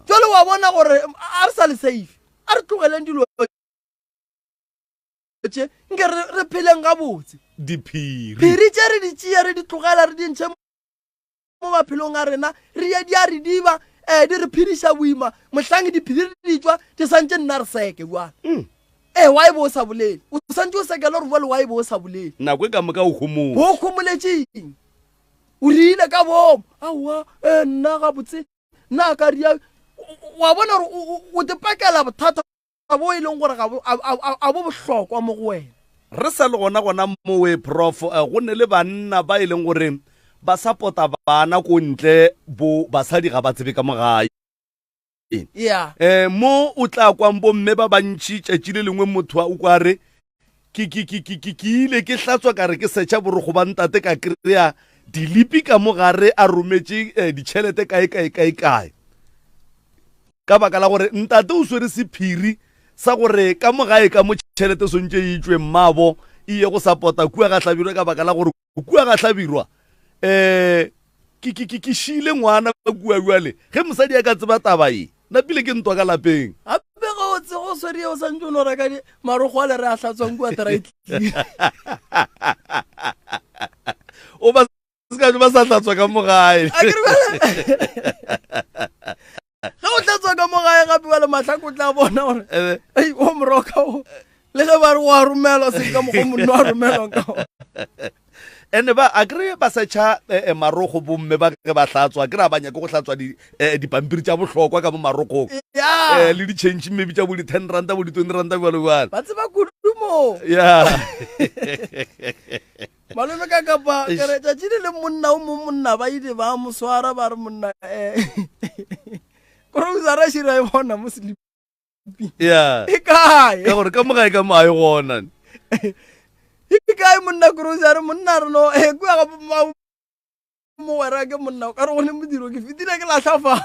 [SPEAKER 2] jale wa bona gore a re sa le safe a re tlogeleng dilo tše nke re pheleng ga botse phiri tše re di tšea re di tlogela re dintšhe mo maphelong a rena re ya di a re diba di re phediša boima mohlange diphiri di tswa di santse nna re seke bjana wa e bo o sa bolele o santse o sekele gore bole wa e bo o sa bolele
[SPEAKER 1] nako e ka moka o kgomola
[SPEAKER 2] bo o kgomoletšeng o rile ka bomo aowa nna gabotse nna ka ria wa bona gore o tepakela bothata bo e leng gore a bo bohlokwa mo go wena
[SPEAKER 1] re sa le gona mowe prof go ne le banna ba e leng gore ba sapota bana ko ntle bo basadi ga ba tsebe ka mogae mo o tla kwang bomme ba bantši tšatši le lengwe motho o kware ke ile ke hlatswa ka re ke setšha borego ba ntate ka kry-a dilipi ka mogare a rometše ditšhelete kae ka baka la gore ntate o swere sephiri sa gore ka mogae ka mo tšhelete sontše e itšwe mmabo e ye go sapota kua ga hlabirwa ka baka la gore kua ga hlabirwa ke šile ngwana ba kua bjale ge mosadi ya ka tseba taba e napile ke ntwa ka lapeng
[SPEAKER 2] gape ga o tse go swere o santse o no reka marogo a le re a hlatswang kua traitli
[SPEAKER 1] o ba sa hlatswa ka mogae
[SPEAKER 2] ge o hlatswa ka mogae gape ba le matlhako o tla bona gore o moroka o le ge ba re o a romelwa se ka mokgwa monno a romelwang ka ona
[SPEAKER 1] ene ba a kry ba setšha marogo bomme ba ge ba hlatswa ke ra ba nyake go hlatswa dipampiri tša bohlokwa ka mo marokong le di-change maybe tša bo di-10 ranta bo di-20 ranta bjalo
[SPEAKER 2] ba tseba kudumo
[SPEAKER 1] ya
[SPEAKER 2] malome ka kapa kere tšatši le le monna o mo monna ba ile ba mo swara ba re monna korosara šira e bona mo selipi e kae
[SPEAKER 1] ka gore ka mogae ka mo a e gona
[SPEAKER 2] e kae monna korosare monna re no kua ga mogwera ke monna ka re go le modiro ke fetile ke latlhafa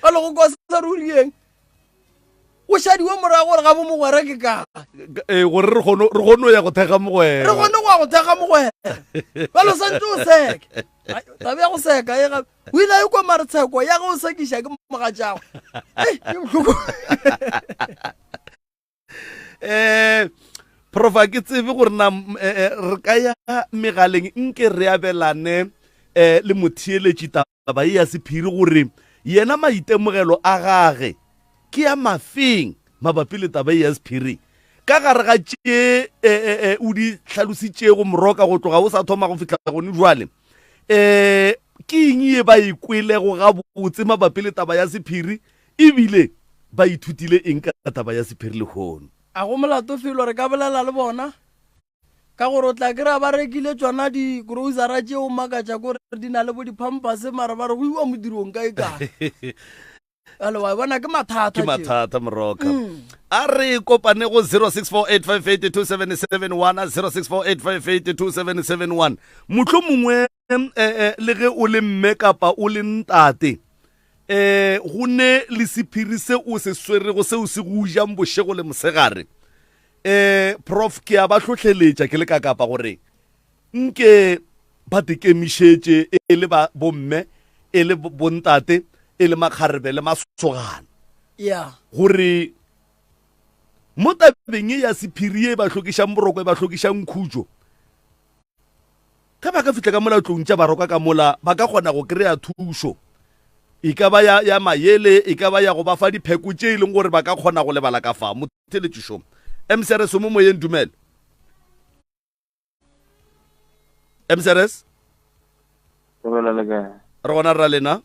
[SPEAKER 2] ka le go kwa sa rurieng o šadiwa morago gore ga bo mogwera ke kae
[SPEAKER 1] gore re kgone o ya go thega mogwera
[SPEAKER 2] re kgone go ya go thega mogwera ba lo santse o seka tabe ya go seka o ile e kwa maretsheko ya go o sekiša ke moga tšago ke bohloko
[SPEAKER 1] profa ke tsebe gore na re ka ya megaleng nke re abelane le motheeletši taba e ya sephiri gore yena maitemogelo a gage ke ya mafeng mabapi le taba e ya sephiri ka gare ga tše o di hlalositšego moroka go tloga o sa thoma go fitlha gone jwale ke eng ye ba ikwelego ga botse mabapi le taba ya sephiri ebile ba ithutile eng ka taba ya sephiri le kgono
[SPEAKER 2] a go molato felo re ka bolela le bona ka gore o tla kry-a ba rekile tsona di-grocery tse o makatša kore di na le bo di-pampers mara ba re go iwa modirong kae kae ale wa bona ke mathata
[SPEAKER 1] moroka a re kopane go 0648582771 0648582771 motlho mongwe le ge o le mme kapa o le ntate go ne le sephiri se o se swerego se o se go jang bošego le mosegare prof ke a ba tlhotlheletša ke le ka kapa gore nke ba tekemišetše e le bomme e le bontate e le makgarebe le masogana gore mo tabeng e ya sephiri e ba tlhokišang boroko e ba tlhokišang khutšo ka ba ka fitlha ka molatlong tša baroka ka mola ba ka kgona go kry-a thušo e ka ba ya maele e ka ba ya go ba fa dipheko tše e leng gore ba ka kgona go lebala ka fa motheletšišong mcrs mo moyeng dumele mcrs re gona ra lena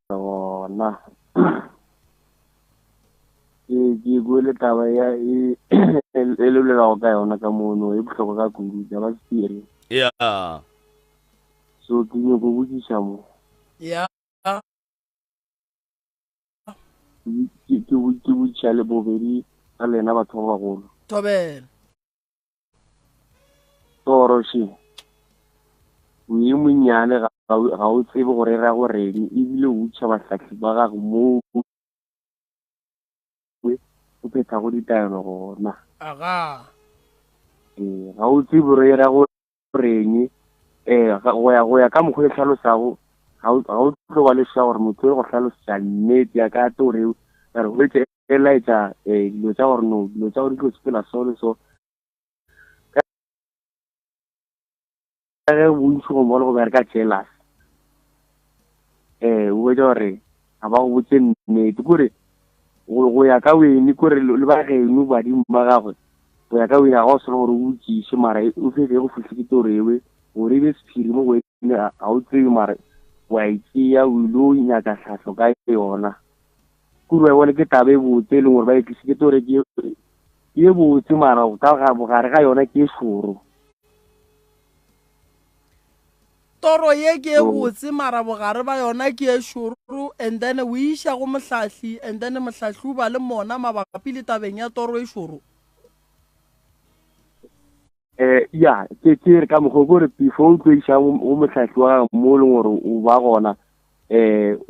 [SPEAKER 3] gona ke bule taba ya e lelela go ka yona ka mono e botlhokwa ka kudu ya ba sephiri so ke nyako botsiša mo ke botsiša le bobedi ka lena batho ba bagolo
[SPEAKER 2] tobela
[SPEAKER 3] toroše o e monnyane ga o tsebe gore ra go reng ebile o utšha batlhatlhi ba gago mo o phetha go ditaelo gona ga o tsebe gore ra go reng go ya ka mokgwa e tlhalosago ga o tlo ba leswa gore motho e go tlhalosa nnete ya ka tore re go etse e laetša dilo tša gore no dilo tša gore di tlo sepela so le so ka ge bontši go mo le go bereka jealous o wetša gore ga ba go botse nnete kore go ya ka wene kore le ba geno badimo ba gagwe go ya ka wene ga o sele gore o utsiše mara o fetse go fitlhe ke torewe gore e be sephiri mo wene ga o tsebe mara wa itšea o ile o nyaka tlhatlho ka yona kore wa bone ke taba e botse e leng gore ba etlise ke tore ke e botse mara ka bogare ga yona ke e šoro
[SPEAKER 2] toro ye ke e botse mara bogare ba yona ke e šoro and then o iša go mohlahli and then mohlahli o ba le mona mabapi le tabeng ya toro e šoro
[SPEAKER 3] ya ke re ka mokgwa gore before o tlo iša go mohlahli wa gago mo e leng gore o ba gona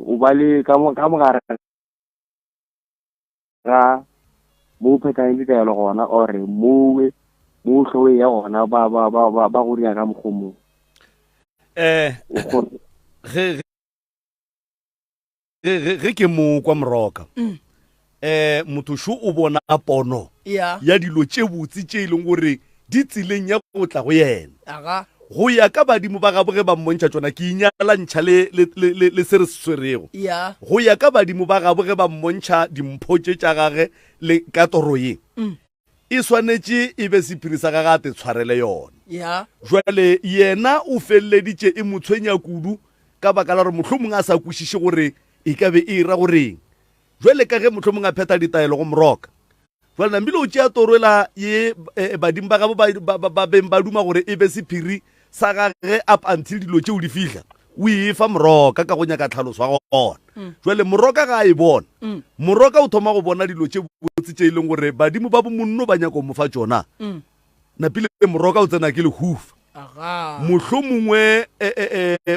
[SPEAKER 3] o ba le ka mogare ga mo o phethang ditaelo gona ore mo tlhowe ya gona ba go ria ka mokgomong
[SPEAKER 1] ge ke mo kwa moroka motho o bona pono ya dilo tše botse tše e leng gore di tseleng ya go tla go yena go ya ka badimo ba gaboge ba mmontšha tsona ke inyalantšha le se re se swerego go ya ka badimo ba gaboge ba mmontšha dimpho tše tša gage le ka toro ye e swanetše e be sephiri sa gage a te tshwarele yona jwale yena o feleleditše e mo tshwenya kudu ka baka la gore mohlomong a sa kwešiše gore e ka be e ra goreng jwale ka ge mohlomong a phetha ditaelo go moroka jwale nambile o tšea toroela ye badimo ba gabo ba beng ba duma gore e be sephiri sa gage up until dilo tšeo di fihla o e fa moroka ka go nyaka tlhaloso wa gona jwale moroka ga a e bona moroka o thoma go bona dilo tše botse tše e leng gore badimo ba bomonno ba nyako mo fa tšona napile moroka o tsena ke lehufa mohlomongwe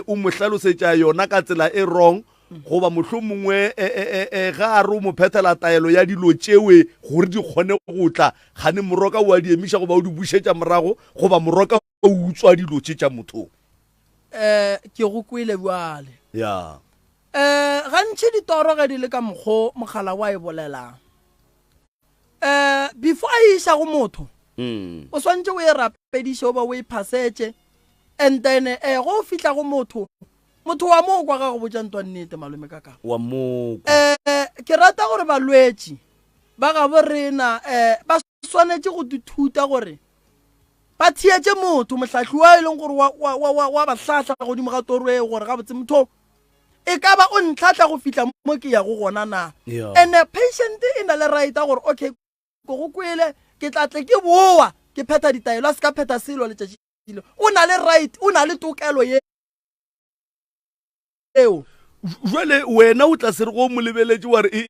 [SPEAKER 1] o mo hlalosetša yona ka tsela e wrong goba mohlomongwe ga a re o mo phethela taelo ya dilo tšewe gore di kgone go tla gane moroka o a di emiša goba o di bušetša morago goba moroka o utswa dilo tše tša mothong
[SPEAKER 2] ke go kwele bjale gantši ditoro ge di le ka mokgwa mogala wa e bolelang before a iša go motho o swantse o e rapediše o ba o e phasetše and then go fitlha go motho wa mo kwa ga go botša ntwa nnete malome ka ka
[SPEAKER 1] wa mo
[SPEAKER 2] ke rata gore balwetši ba ga bo rena ba swanetše go dithuta gore ba thietše motho mohlahli wa e leng gore wa ba hlahla godimo ga toro e gore ga botse motho e ka ba o ntlhatla go fitlha mo ke ya go gona na and patient e na le right gore okay go kwele ke tlatle ke boa ke pheta ditaelo a se ka pheta selo letšatši le o na le right o na le tokelo eo
[SPEAKER 1] jwale wena o tla se re go mo lebeletse wa re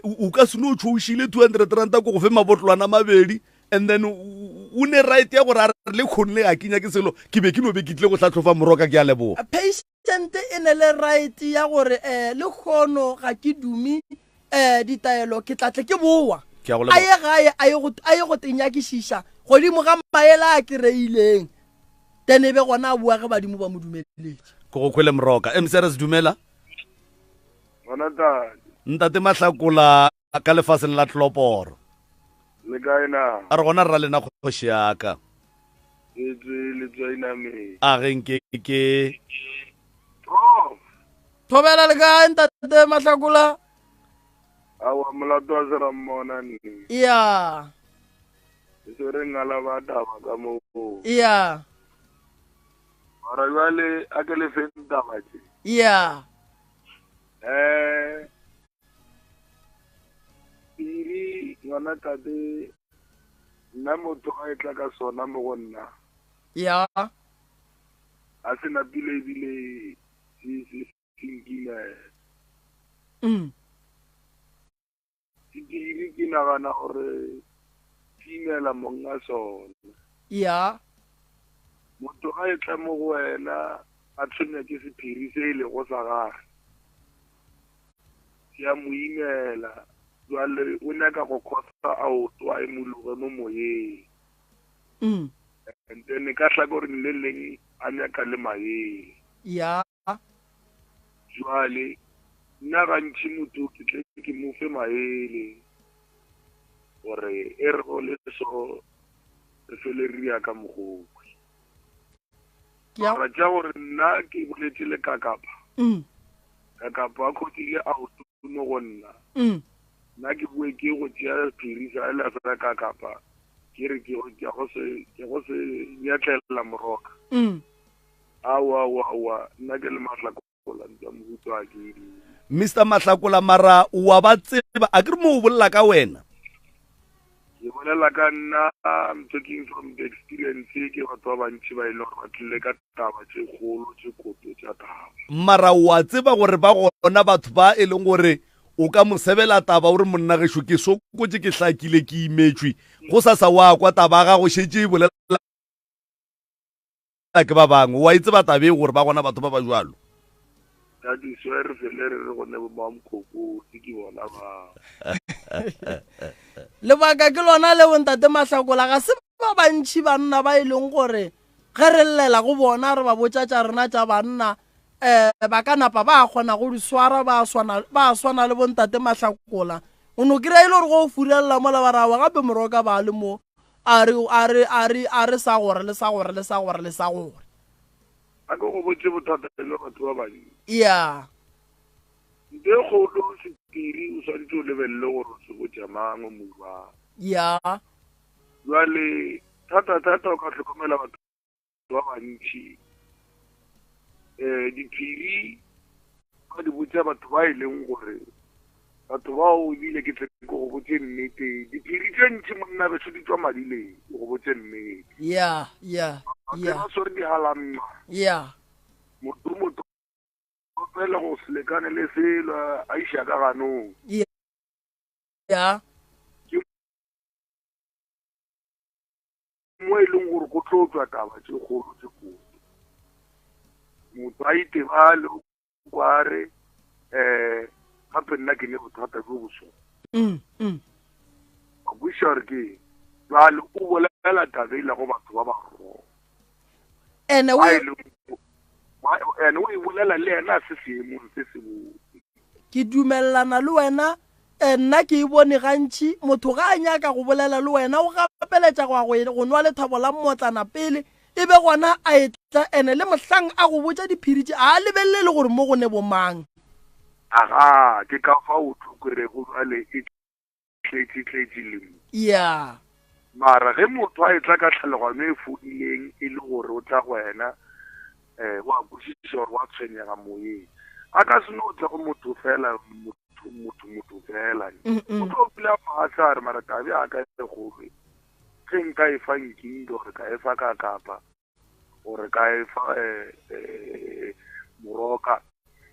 [SPEAKER 1] o ka seno o tšhoušile 200 ranta ko go fe mabotlolwana mabedi and then o ne right ya gore a re le kgonne a kenya ke selo ke be ke no be ke tlile go tlhatlhofa moroka ke a leboga
[SPEAKER 2] patient e ne le right ya gore le kgono ga ke dumi ditaelo ke tlatle ke boa a ye gae a ye go tenyakišiša godimo ga maele a kry-ileng then e be gona a bua ge badimo ba mo dumeletse
[SPEAKER 1] ko go kgwele moroka mcrs dumela ntate Mahlakula ka lefaseng la Tloporo
[SPEAKER 4] le kae na
[SPEAKER 1] a re gona ra lena kgoši yaka
[SPEAKER 4] le tswaina me
[SPEAKER 1] a reng ke
[SPEAKER 2] thobela le kae ntate Mahlakula
[SPEAKER 4] awa molato wa sera mmona ni
[SPEAKER 2] ya
[SPEAKER 4] se re ngala ba taba ka mo
[SPEAKER 2] ya
[SPEAKER 4] mara jwale a ke le fenta batse
[SPEAKER 2] ya
[SPEAKER 4] piri ngwana tate nna motho a etla ka sona mo go nna
[SPEAKER 2] ya
[SPEAKER 4] a se na pile ebile se sinkile piri ke nagana gore timela monga sona
[SPEAKER 2] ya
[SPEAKER 4] motho a etla mo go wena a tshwenya ke sephiri se e le go sa gage ya mo imela jwale o nyaka go kgosa auto a emologe mo moyeng and then ka hlakoreng le leng a nyaka le maele
[SPEAKER 2] ya
[SPEAKER 4] jwale nna gantši motho ke tle ke mo fe maele gore e re go le so re fele ria ka mogokwe mara tša gore nna ke boletse le kakapa kakapa a kgotile auto mo go nna nna ke bue ke go tšea phirisa e la sa kakapa ke re ke go se nyatlela moroka awa nna ke le Mahlakola ntša mohuto a ke
[SPEAKER 1] Mr Mahlakula mara wa ba tseba a ke re mo o bolela ka wena
[SPEAKER 4] ke bolela ka nna I'm talking from the experience ke batho ba bantši ba ile gore ba tlile ka taba tše kgolo tše koto tša taba
[SPEAKER 1] mara wa tseba gore ba gona batho ba e leng gore o ka mo sebela taba ore monna gešo ke sokotse ke hlakile ke imetswe go sa wa kwa taba ga go šetse bolela ke ba bangwe wa itse ba tabe gore ba gona batho ba ba jwalo
[SPEAKER 4] ya di swere fele re go ne ba mkhoko ke bona ba
[SPEAKER 2] lebaka ke lona le ntate Mahlakula ga se ba bantši banna ba e leng gore ge re llela go bona re ba botšatša rena tša banna ba ka napa ba kgona go di swara ba swana le bontate Mahlakula o no kry-a ile gore go furelela mo le barawa gape moroka ba le mo a re sa gore le sa gore
[SPEAKER 4] a go botse bothata le batho ba bantši
[SPEAKER 2] ya
[SPEAKER 4] nte kgolo sepiri o swanetse o lebelele gore se go jamang mo jwang
[SPEAKER 2] ya
[SPEAKER 4] jwale thata o ka tlhokomela batho ba bantši diphiri ba di botsa batho ba e leng gore batho ba o ebile ke tle go botse nnete diphiri tše ntši monna beso di tswa madileng go botse nnete
[SPEAKER 2] ya
[SPEAKER 4] ba sore di halamma
[SPEAKER 2] ya
[SPEAKER 4] motho o fela go selekane le selo a iša ka ganong
[SPEAKER 2] ya
[SPEAKER 4] mo e leng gore go tlo tswa taba tše kgolo tše kolo motho a itebale kware gape nna ke ne bothata jo boso a buša gore ke jale o bolela tabeila go batho ba bararo
[SPEAKER 2] ene
[SPEAKER 4] o e bolela le ena se seemong se se botse
[SPEAKER 2] ke dumelelana le wena nna ke e bone gantši motho ga a nyaka go bolela le wena o gapeletša go nwa lethabo la mmotlana pele e be gona a etla ene le mohlang a go botša diphiri tše a lebelele gore mo go ne bomang
[SPEAKER 4] aga ke ka fa o tlhokore go jale e tletše le mo
[SPEAKER 2] ya
[SPEAKER 4] mara ge motho a etla ka tlhalogano e fodileng e le gore o tla go wena wa kwešiša gore wa tshwenyega moyeng a ka se no tla go motho fela motho fela motho o pila ya maatla re mara tabe a ka e gole ge nka e fa nking gore ka e fa ka kapa gore ka e fa moroka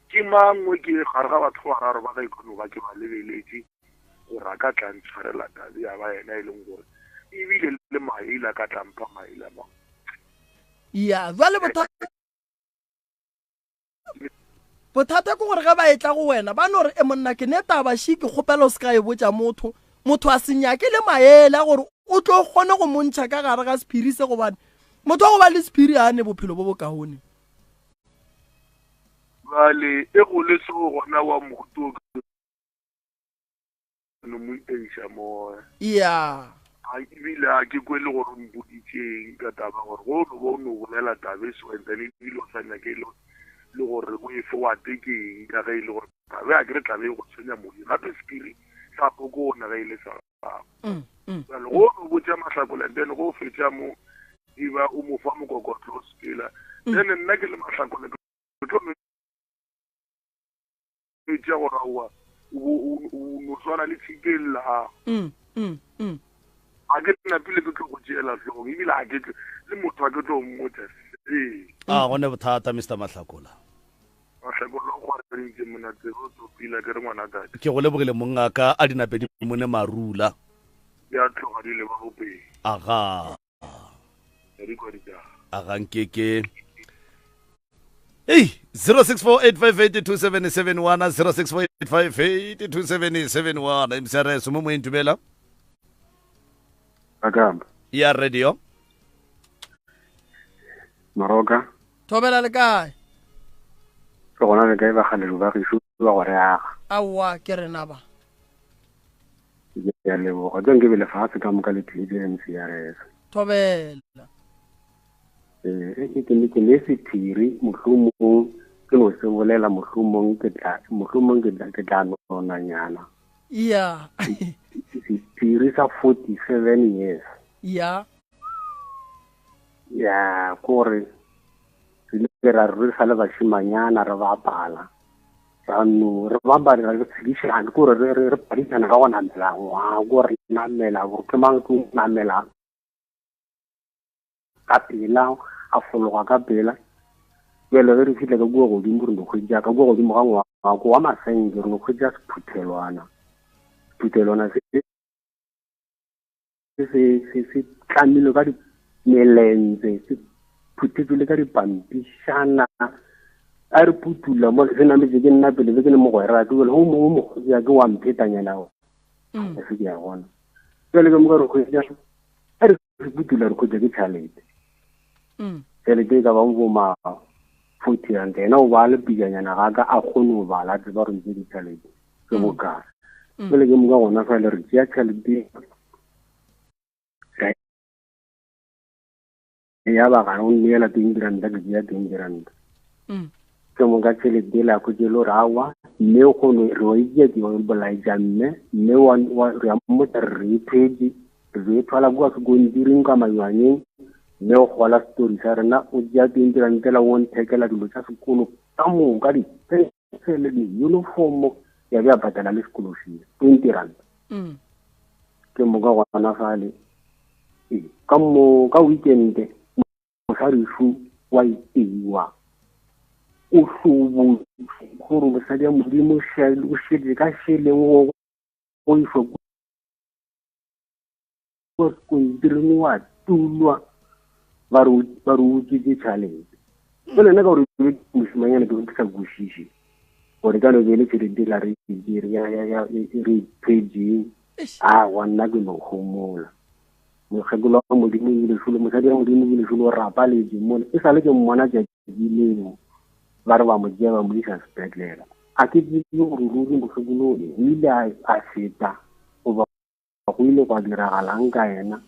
[SPEAKER 4] ke mangwe ke gare ga batho ba raro ba ka ikono ba ke ba lebeletse gore a ka tla ntshwarela tabe ya ba yena e leng gore ebile le maila ka tlampa maila ma
[SPEAKER 2] ya jwale bothata ke gore ga ba etla go wena ba no re e monna ke neta ba shi ke kgopela o se ka e botsa motho a senyake le maela gore o tlo kgone go montšha ka gare ga sephiri se gobane motho wa go ba le sephiri a ne bophelo bo bokaone
[SPEAKER 4] bale e go le sego gona wa mohuto no mo iteisa mo
[SPEAKER 2] ya
[SPEAKER 4] a ebile a ke kwele gore mbuditseng ka taba gore go no bolela tabe so entene dilo sa nyake le gore o e fe wa tekeng ka ge ile gore tabe a kere tabe go tsenya mo gape spiri sa pokona ge ile sa bale go no botsa mahlakola then go fetša mo iba o mo fa mokokotlo spila then nna ke le mahlakola tlo tša gore wa o no swana le tshikela a ke nna pele ke tlo go tšeela hlogong ebile a ke le motho a ke tlo mmotsa
[SPEAKER 1] a gone bothata Mr. Mahlakola
[SPEAKER 4] mahlakola go arentse monate o tsopila ke re ngwana tate
[SPEAKER 1] ke go lebogile mongaka a dinapedi mone marula
[SPEAKER 4] ya tloga di le ba gopeng
[SPEAKER 1] aga
[SPEAKER 4] di kwa di ja
[SPEAKER 1] aga nkeke hey 0648582771 0648582771 msrs mo mo intumela
[SPEAKER 3] akamba
[SPEAKER 1] ya radio
[SPEAKER 3] maroka
[SPEAKER 2] thobela le kae
[SPEAKER 3] ke gona le kae ba kgalelo ba gišu ba gore aga
[SPEAKER 2] aowa ke rena ba
[SPEAKER 3] ya leboga ke nke bele fatshe ka moka le TDMC ya resa
[SPEAKER 2] thobela
[SPEAKER 3] ke ne sephiri mohlomong ke no se bolela mohlomong ke tla nonanyana
[SPEAKER 2] ya
[SPEAKER 3] sephiri sa 47 years
[SPEAKER 2] ya
[SPEAKER 3] kore re ra re sa le bashimanyana re ba bala rano re ba ba re tshedishana kore re paditsana ka go namela wa gore namela go ke mang ke namela ka pela a fologa ka pela bele re fitla ka bua godimo re no khwetja ka bua godimo ga ngwa go wa masenge re no khwetja sephuthelwana se tlamile ka dimelenze se phuthetswe le ka dipampishana a re putula mo se nametse ke nna pele ke ne mo go era ke le ho mo ya ke wa mphetanyana se ke ya gona bele ke mo ka re khwetja a re putula re khwetja ke tšhalete le ke ka ba mo ma 40 rand ena o ba le piganyana ga ka a kgone go bala tse ba re ntse ditšhalete ke bokare bele ke mo ka gona fa le re tšea tšhalete ya ba ga o neela 20 rand ke ya 20 rand ke mo ka tšhelete la go tšelo rawa mme o kgone re wa itse ke wa bolaija mme wa re mo re pheji re thola bua se go ndiring ka maywaneng mme o gola story sa rena o ja 20 rand la won thekela dilo tsa sekolo ka mo ka di tsele di uniform ya ba patala le sekolo fee 20 rand ke mo ga gona fale ka mo ka weekend mo sa re fu wa itiwa o hlobo gore mo sa dia modimo shele o shele ka shele ngo o ifo ko dirwa tulwa baru ke challenge bole na ka re mosimanyana ke sa gushishi gore ka no bele ke di la re ya re page wana ke no homola mo khagula mo di mo le shulo mo sa dia mo di mo le shulo rapa le di mo e sa le ke mmona ja di le ba re ba mo jeba mo di sa spetlela a ke di go ruru mo khagula ile a feta o ba go ile kwa diragalang ka ena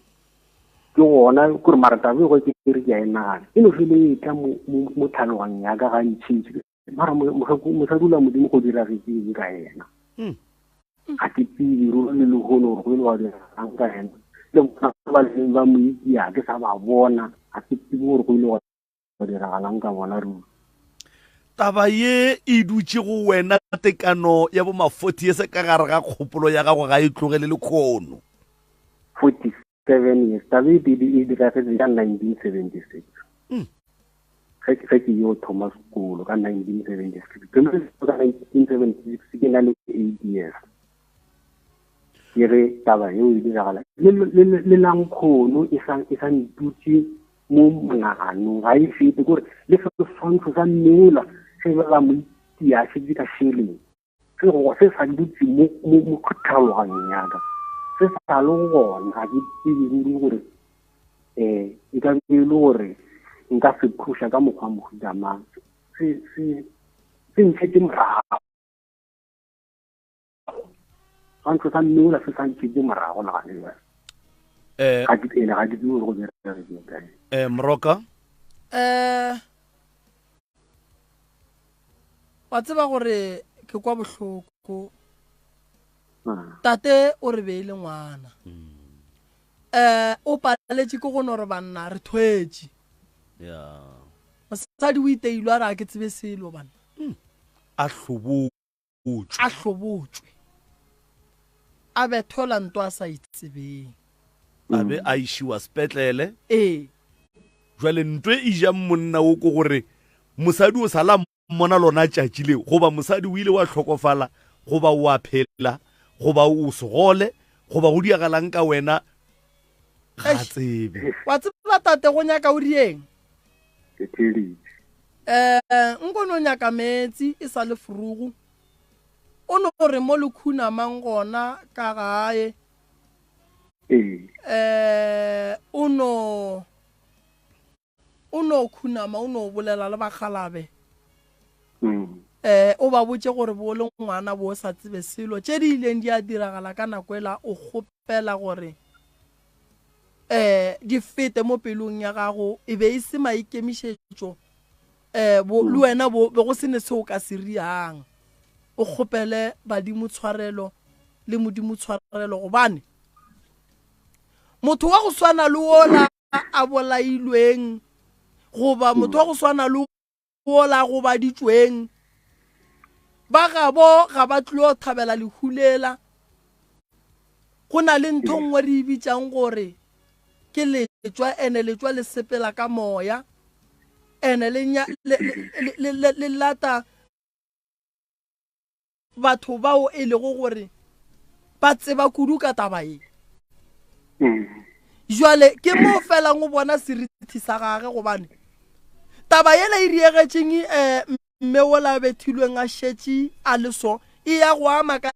[SPEAKER 3] ke gona gore marata go ke re ya ena eno fele tla mo tlhaloganya ya ka ga ntšhintši mara mo sa dula modimo go dira re ke ka ena a ke tsiri ro le le gono go ile wa diragalang ka ena le ba le ba mo ya ke sa ba bona a ke tsiri gore go ile wa diragalang ka bona ru
[SPEAKER 1] taba ye e dutse go wena tekano ya bo ma-40 ye se ka gare ga kgopolo ya gago ga e tlogele le khono
[SPEAKER 3] 47 years taba e diragetse ka 1976 ge ke yo thoma sekolo ka 1976 ka 1976 ke na le 8 years ke re taba eo e diragala le langkgono e sa ntutse mo monaganong ga e fete kore le seswantšho sa mmela se bela moitia se di ka sheleng se sa dutse mo tlhaloganyong yaka se sa le gona ga ke tsebe gore e ka be le gore nka se phusha ka mokgwa mohuta mang se ntshetse morago swantšho sa mmela se sa ntshetse morago le gane ga ke tsene ga ke tsebe go bereke
[SPEAKER 1] Moroka
[SPEAKER 2] wa tseba gore ke kwa bohloko tate o re beile ngwana o paletše ke gone gore banna re thwetše mosadi o iteilwe a re a ke tsebe selo banna
[SPEAKER 1] a
[SPEAKER 2] hlobotšwe a bethola nto a sa itsebeng
[SPEAKER 1] a be a išiwa sepetlele
[SPEAKER 2] ee
[SPEAKER 1] jwale ntwe e ja monna o ko gore mosadi o sala mmona lona tšatši leo goba mosadi o ile wa hlokofala goba o a phela goba o segole goba go diagalang ka wena ga tsebe
[SPEAKER 2] wa tseba tate go nyaka o rieng nkone o nyaka metsi e sa le furugu o no re mo lekhunamang gona ka gae o no khunama o no bolela le bagalabe o ba botse gore bo le ngwana bo sa tsebe selo tše di ileng di a diragala ka nako ela o kgopela gore di fete mo pelong ya gago e be e se maikemišetšo le wena be go se ne se o ka se riang o kgopele badimo tshwarelo le modimo tshwarelo gobane motho wa go swana le ola a bolailweng goba motho wa go swana le ola go baditšweng ba gabo ga ba tlo thabela lehulela go na le ntho nngwe re ibitsang gore ke letswa ene letswa le sepela ka moya ene le lata batho bao e lego gore ba tseba kudu ka taba e jwale ke mo fela go bona serithi sa gage gobane taba yela e riegetšeng mme o la bethilweng a šetše a le so e ya go ama ka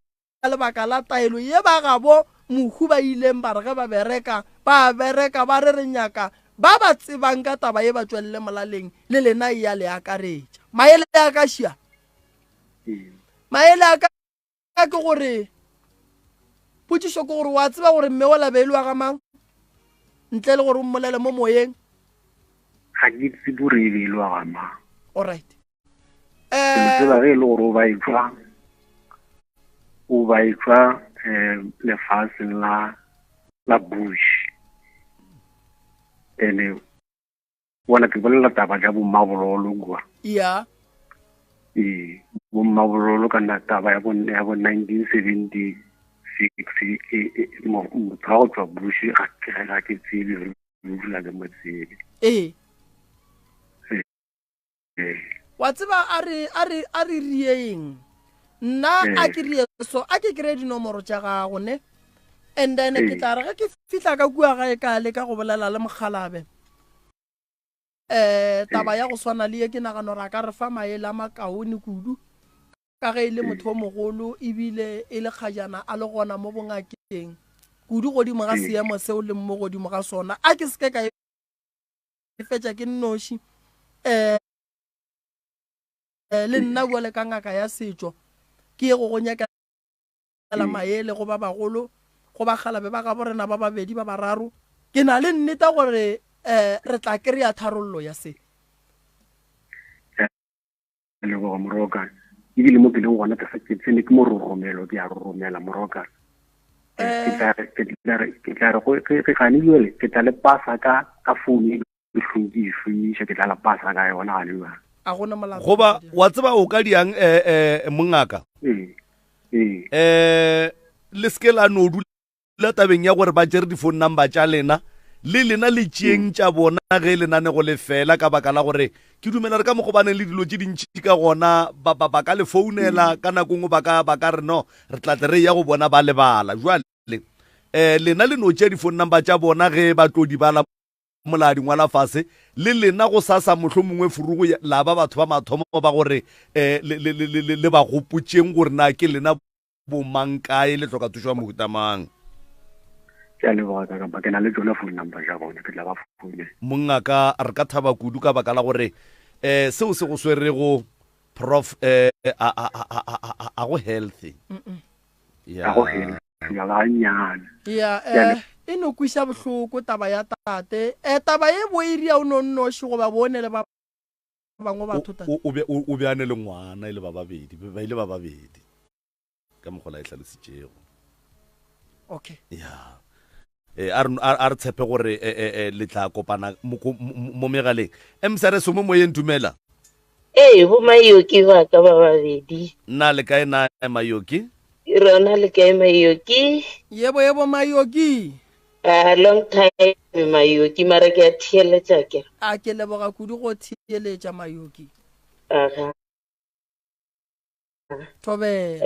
[SPEAKER 2] lebaka la taelo ye ba gabo mohu ba ileng ba re ge ba bereka ba re re nyaka ba ba tsebang ka taba ye ba tswelele molaleng le lena e ya le akaretša maele a ka šia maele a ka ke gore potšišo ke gore wa tseba gore mme o la beilwa ga mang ntle le gore o mmolele mo moyeng
[SPEAKER 3] ga ke tsebe gore e beilwa ga mang
[SPEAKER 2] alright
[SPEAKER 3] tseba ge e le gore o ba etswa lefaseng la bush ene bona ke bolela taba ja bommabololo kua
[SPEAKER 2] ya
[SPEAKER 3] bommabololo ka na taba ya bo 1976 motho ga go tswa bush ga ke tsebe rula ke mo tsebe
[SPEAKER 2] wa tseba a re rieng nna a ke rie so a ke kry dinomoro tša gago ne and then ke tla re ge ke fihla ka kua gae ka le ka go bolela le mogalabe taba ya go swana le ye ke nagano ra ka re fa maele a makaone kudu ka ge e le motho o mogolo ebile e le kgajana a le gona mo bongakeng kudu godimo ga seemo seo le mo godimo ga sona a ke seke ka e fetša ke nnoši le nna bua le ka ngaka ya setšo ke ye go nyakela maele go ba bagolo go ba galabe ba ga borena ba babedi ba bararo ke na le nnete gore re tla kry-a tharollo ya se
[SPEAKER 3] le go Moroka ebile mo peleng gona ke tsene ke mo romelo ke a romela Moroka ke tla re go ke gane yole ke tla le pasa ka phone e hlodi e shumisha ke tla la pasa ka yona ga le
[SPEAKER 2] a gona molao
[SPEAKER 1] goba wa tseba o ka diang mongaka le ske la no dula tabeng ya gore ba jere di-phone number tša lena le lena le tšeeng tša bona ge lenane go le fela ka baka la gore ke dumela re ka mo go baneng le dilo tše dintšhi ka gona ba ka le founela ka nako ngwe ba ka re no re tlatle re ya go bona ba lebala jwale lena le no tšea di-phone number tša bona ge ba tlo di bala mola dingwala fase le lena go sasa mohlho mongwe furugo la ba batho ba mathomo ba gore le ba gopotšeng gore na ke lena bomang kae le tloka thušwa mohutamang
[SPEAKER 3] ke a leboga ka ba ke na le tsona phone number ja bona ke tla ba foune
[SPEAKER 1] mongaka re ka thaba kudu ka baka la gore seo se go swerego prof a go healthy
[SPEAKER 3] ya go healthy ya ba nyana
[SPEAKER 2] ya e no kwisha bohloko taba ya tate taba e bo iria o nonnoši go ba bone le ba bangwe batho tate
[SPEAKER 1] o beane le ngwana ile ba babedi ka mogola e hlalositšego
[SPEAKER 2] okay
[SPEAKER 1] ya a re tshepe gore le tla kopana mo megaleng emsare somo mo yeng dumela
[SPEAKER 5] bo Mayoki ba ka ba babedi
[SPEAKER 1] nna le kae na Mayoki
[SPEAKER 5] rona le kae Mayoki
[SPEAKER 2] yebo Mayoki
[SPEAKER 5] a long time Mayoki mara ke a theeletša ke
[SPEAKER 2] a ke leboga kudu go theeletša Mayoki
[SPEAKER 5] aha
[SPEAKER 2] tobe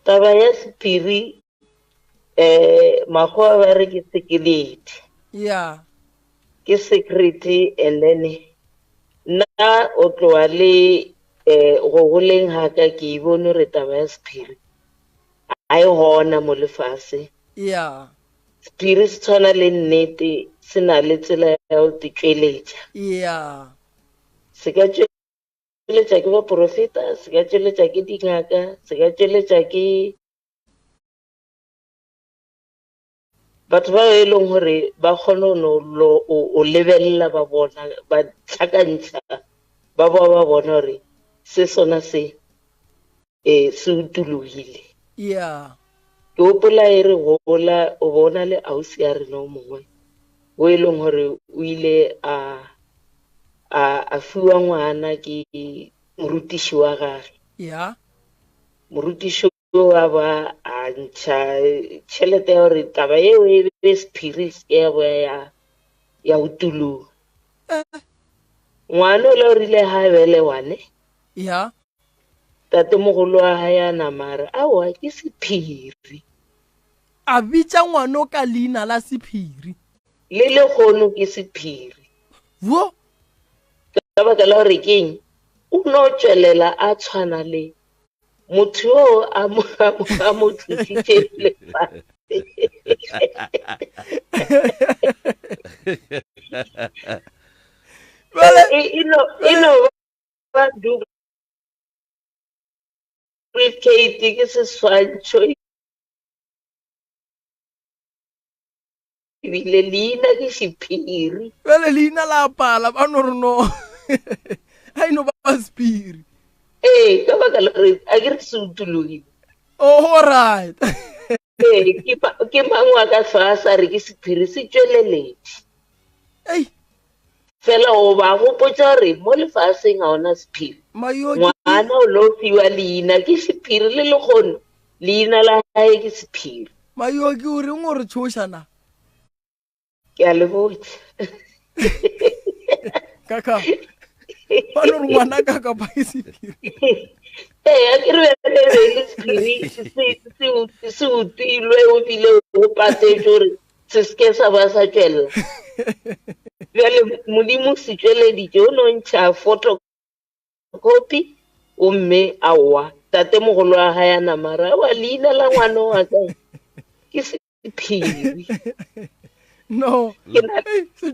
[SPEAKER 5] taba ya sephiri makgowa ba re ke security
[SPEAKER 2] ya
[SPEAKER 5] ke security and then nna o tloa le go goleng haka ke bone re taba ya sephiri a e gona mo lefase
[SPEAKER 2] ya
[SPEAKER 5] sephiri se tshwana le nnete se na le tsela ya go te tšweletša
[SPEAKER 2] ya
[SPEAKER 5] se ka tšweletša ke baprofeta se ka tšweletša ke dingaka se ka tšweletša ke batho ba e leng gore ba kgone o lebelela ba bona ba tlhakantšha ba bona gore se sona se utologile
[SPEAKER 2] ya
[SPEAKER 5] ke gopola e re gola o bona le ausi ya rena o mongwe o e leng gore o ile a fiwa ngwana ke morutiši wa gage
[SPEAKER 2] ya
[SPEAKER 5] morutiši wa ba a ntšha tšhelete ya gore taba eo e be sephiri se ya boya ya utologa ngwana o le o rile ha bele wane
[SPEAKER 2] ya
[SPEAKER 5] tate mogolo wa hae a namara aowa ke sephiri
[SPEAKER 2] a bitša ngwano ka leina la sephiri
[SPEAKER 5] le lekgono ke sephiri
[SPEAKER 2] wo
[SPEAKER 5] ka baka la gore keng o no tšwelela a tshwana le motho yo a mo tlisitše lefase e no ba duplicate ke seswantšho ebile leina ke sephiri
[SPEAKER 2] bjale leina la pala ba no re no a ino ba sephiri
[SPEAKER 5] ka baka la gore a ke re se utologile
[SPEAKER 2] oh right
[SPEAKER 5] ke mangwe a ka tlhoa sa re ke sephiri se tšweleletše
[SPEAKER 2] ei
[SPEAKER 5] fela o ba gopotša gore mo lefaseng ga ona sephiri
[SPEAKER 2] Mayoki
[SPEAKER 5] ngwana o lo fiwa leina ke sephiri le lekgono leina la gae ke sephiri
[SPEAKER 2] Mayoki o reng gore tshošana
[SPEAKER 5] ke a le botse
[SPEAKER 2] kaka ba no re ngwana kaka ba e sephiri
[SPEAKER 5] a ke re bele sephiri se utilwe o bile o patetše gore se seke sa ba sa tšwelela bjale modimo se tšweleditše o no ntšha photocopy o mme aowa tate mogolo wa gae a namara wa leina la ngwana wa ka ke sephiri
[SPEAKER 2] no se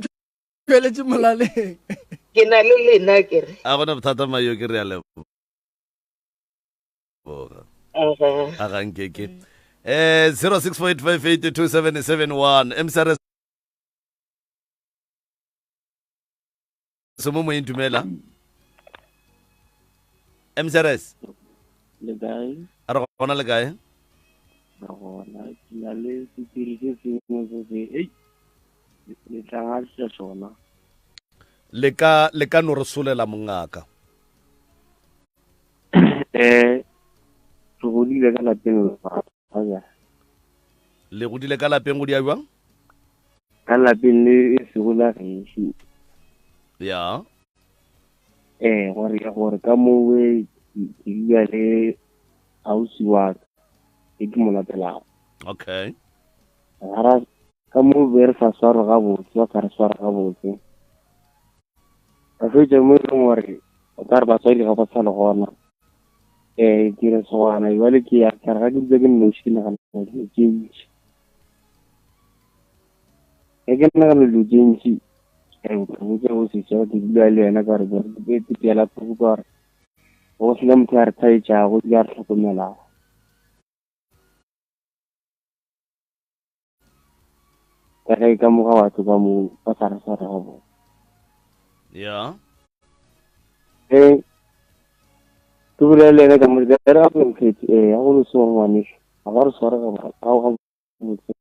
[SPEAKER 2] tšweletše molaleng
[SPEAKER 5] ke na le lena kere
[SPEAKER 1] a gona bothata Mayoki re a leboga a ga nkeke 0648582771 emsare somo mo intumela emsares
[SPEAKER 3] le kae
[SPEAKER 1] a re gona le kae
[SPEAKER 3] ga gona ke na le sephiri se sengwe se se le tla ga se sona
[SPEAKER 1] le ka no re solela mongaka
[SPEAKER 3] Re godile ka lapeng ga
[SPEAKER 1] le godile ka lapeng go dia jwang
[SPEAKER 3] ka lapeng le segola gešo
[SPEAKER 1] ya
[SPEAKER 3] gore ka mowe ke dula le ausi wa ka e ke mo latelago
[SPEAKER 1] okay
[SPEAKER 3] gara ka mo be re sa sware gabotse ba ka re sware gabotse ka fetša mo e leng gore o ka re batswadi ga ba sa le gona ke re segwana jale ke ya kare ga ke dula ke nnoši ke nagana dilo tše ntši ke nagana dilo tše ntši botse go sešha ke dula le yena ka re ke peela phoko ka gore go sena motho a re thaetšago di a re tlhokomelago ka ge ka moga batho ba mo ba sa re sware gabotse
[SPEAKER 1] ya
[SPEAKER 3] ke bolele ene ka mo re ga pengkgetsi ya go le sengwe ngwaneso ga ba re sware gabotse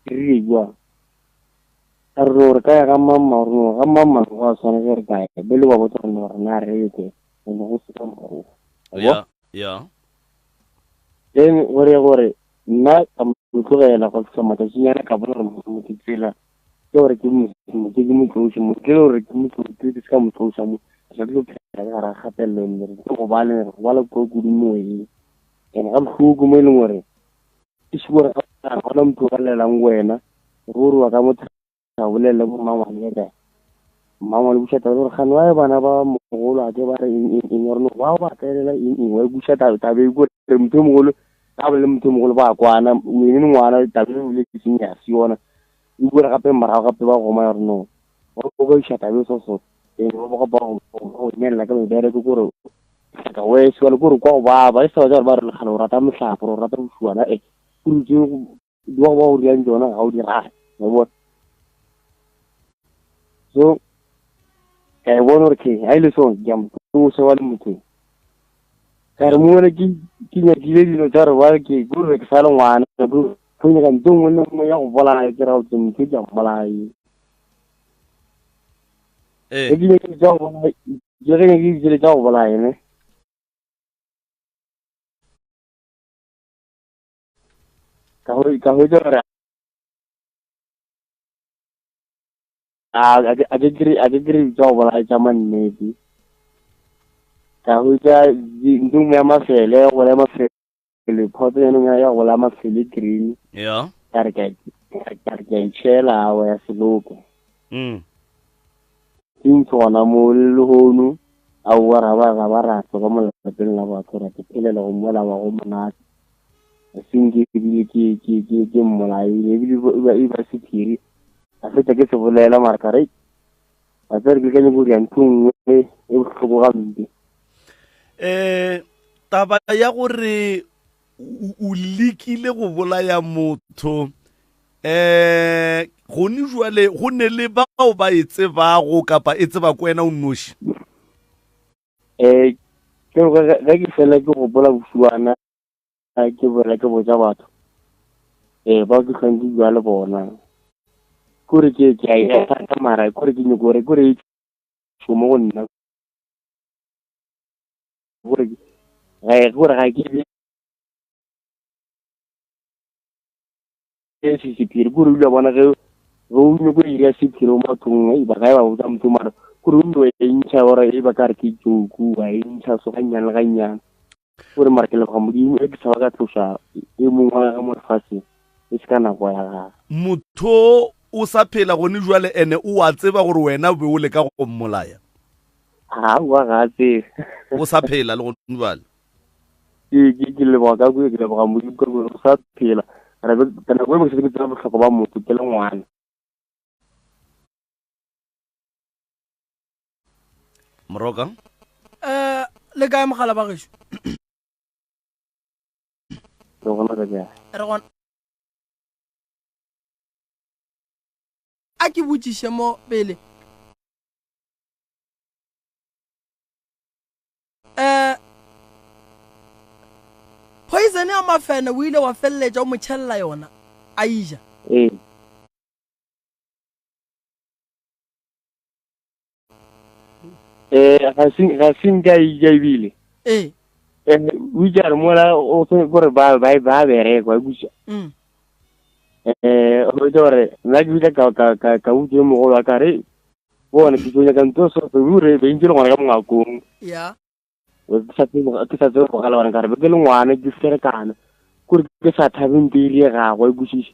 [SPEAKER 3] ke rile jwang a re gore ka ya ga mamma gore ga mamma go a tshwanetse re kae bele wa botsa rena gore na re etse ene go se ka mogo
[SPEAKER 1] ya
[SPEAKER 3] then gore nna ka mo tlogela go tsa matšatšinyana ka bona gore motho tsela ke gore ke motlouši motho ke gore ke motlouši ke se ka motlouša mo sa tlo phela ka ra gapelelo mmere ke go bale ko kudumo e ene ga bohloko mo e leng gore ke se gore ga gona motho o ka lelang wena ruri wa ka motho a bolele bo mmangwane ka mmangwane bušata gore gane wa bana ba mogolo a ke ba re eng gore wa ba tselela eng wa bušata tabe gore motho o mogolo ka bole motho o mogolo ba kwana wene ngwana tabe e bile ke senya se yona e bua gape morago gape ba goma gore no go go bušata be so go go nela ka mebereko gore ka we se le gore kwa ba e sa ba re legalo rata mohlapo re rata bošuana go ntse di ba go di yang jona ga o di rata ya bona so bona gore ke a ile so ke mo se wa le motho ka re mo ke nyakile dilo tsa re wa ke gore ke sa le ngwana go nyaka ntong le mo ya go bolaya ke ra o tseng ke ja bolaya ke ke ke ja go bolaya ke ke ja go bolaya ne ka ho jara a ke kry ja go bolaya tša mannete ka ho ja ntong ya mafele go le mafele photo ya go la mafele green
[SPEAKER 1] ya
[SPEAKER 3] ka re ka itšhela wa ya seloko ke ntshwana mo lehono a o ra ba ratso ka molateng la batho ra ke phelela go mola wa go monate a seng ke bile ke mmolaile ebile e ba sephiri a fetša ke se bolela mara ka re a tsere ke kanye go dia ntho nngwe e bohloko gampe
[SPEAKER 1] taba ya gore o lekile go bolaya motho gone jwale go ne le bao ba e tsebago kapa e tseba ko wena o nnoši
[SPEAKER 3] ga ke fela ke gopola bošuana ke bola ke botsa batho ba ke tlhang ke bua le bona kore ke a eta mara kore ke nyoko gore e šomo go nna gore ga ke sephiri kore o ile bona ge o nyoko iri ya sephiri o mathong ba gae ba botsa motho mara kore o ndo e ntšha gore e ba ka re ke joku ba e ntšha so gannyane le gannyane gore mara ke leboga modimo e ke tshaba ka tloša e mongwe ga mo lefatsheng e se ka nako ya gaga
[SPEAKER 1] motho o sa phela gone jwale ene o a tseba gore wena be o le ka go mmolaya
[SPEAKER 3] wa ga tsebe
[SPEAKER 1] o sa phela le gone jwale
[SPEAKER 3] ke leboga ka ke leboga modimo ka gore o sa phela ka nako e mo ke se ke tsela botlhoko ba motho ke le ngwana
[SPEAKER 1] moroka
[SPEAKER 2] le kae mogala ba gešo
[SPEAKER 3] re gona ka jang
[SPEAKER 2] re gona a ke botšiše mo pele poison ya mafene o ile wa feleletša o mo tšhelela yona a ija
[SPEAKER 3] ga seng ka ebile o itse mola o gore ba berekwa buša o itse gore nna ke bitla ka utse mogolo wa kare bona ke tsonya ka ntho so re be ntse le ngwana ka mongakong ke sa tsebe go gala bana kare be ke le ngwana ke ferekana kore ke sa thabeng pele gagwe e boshiša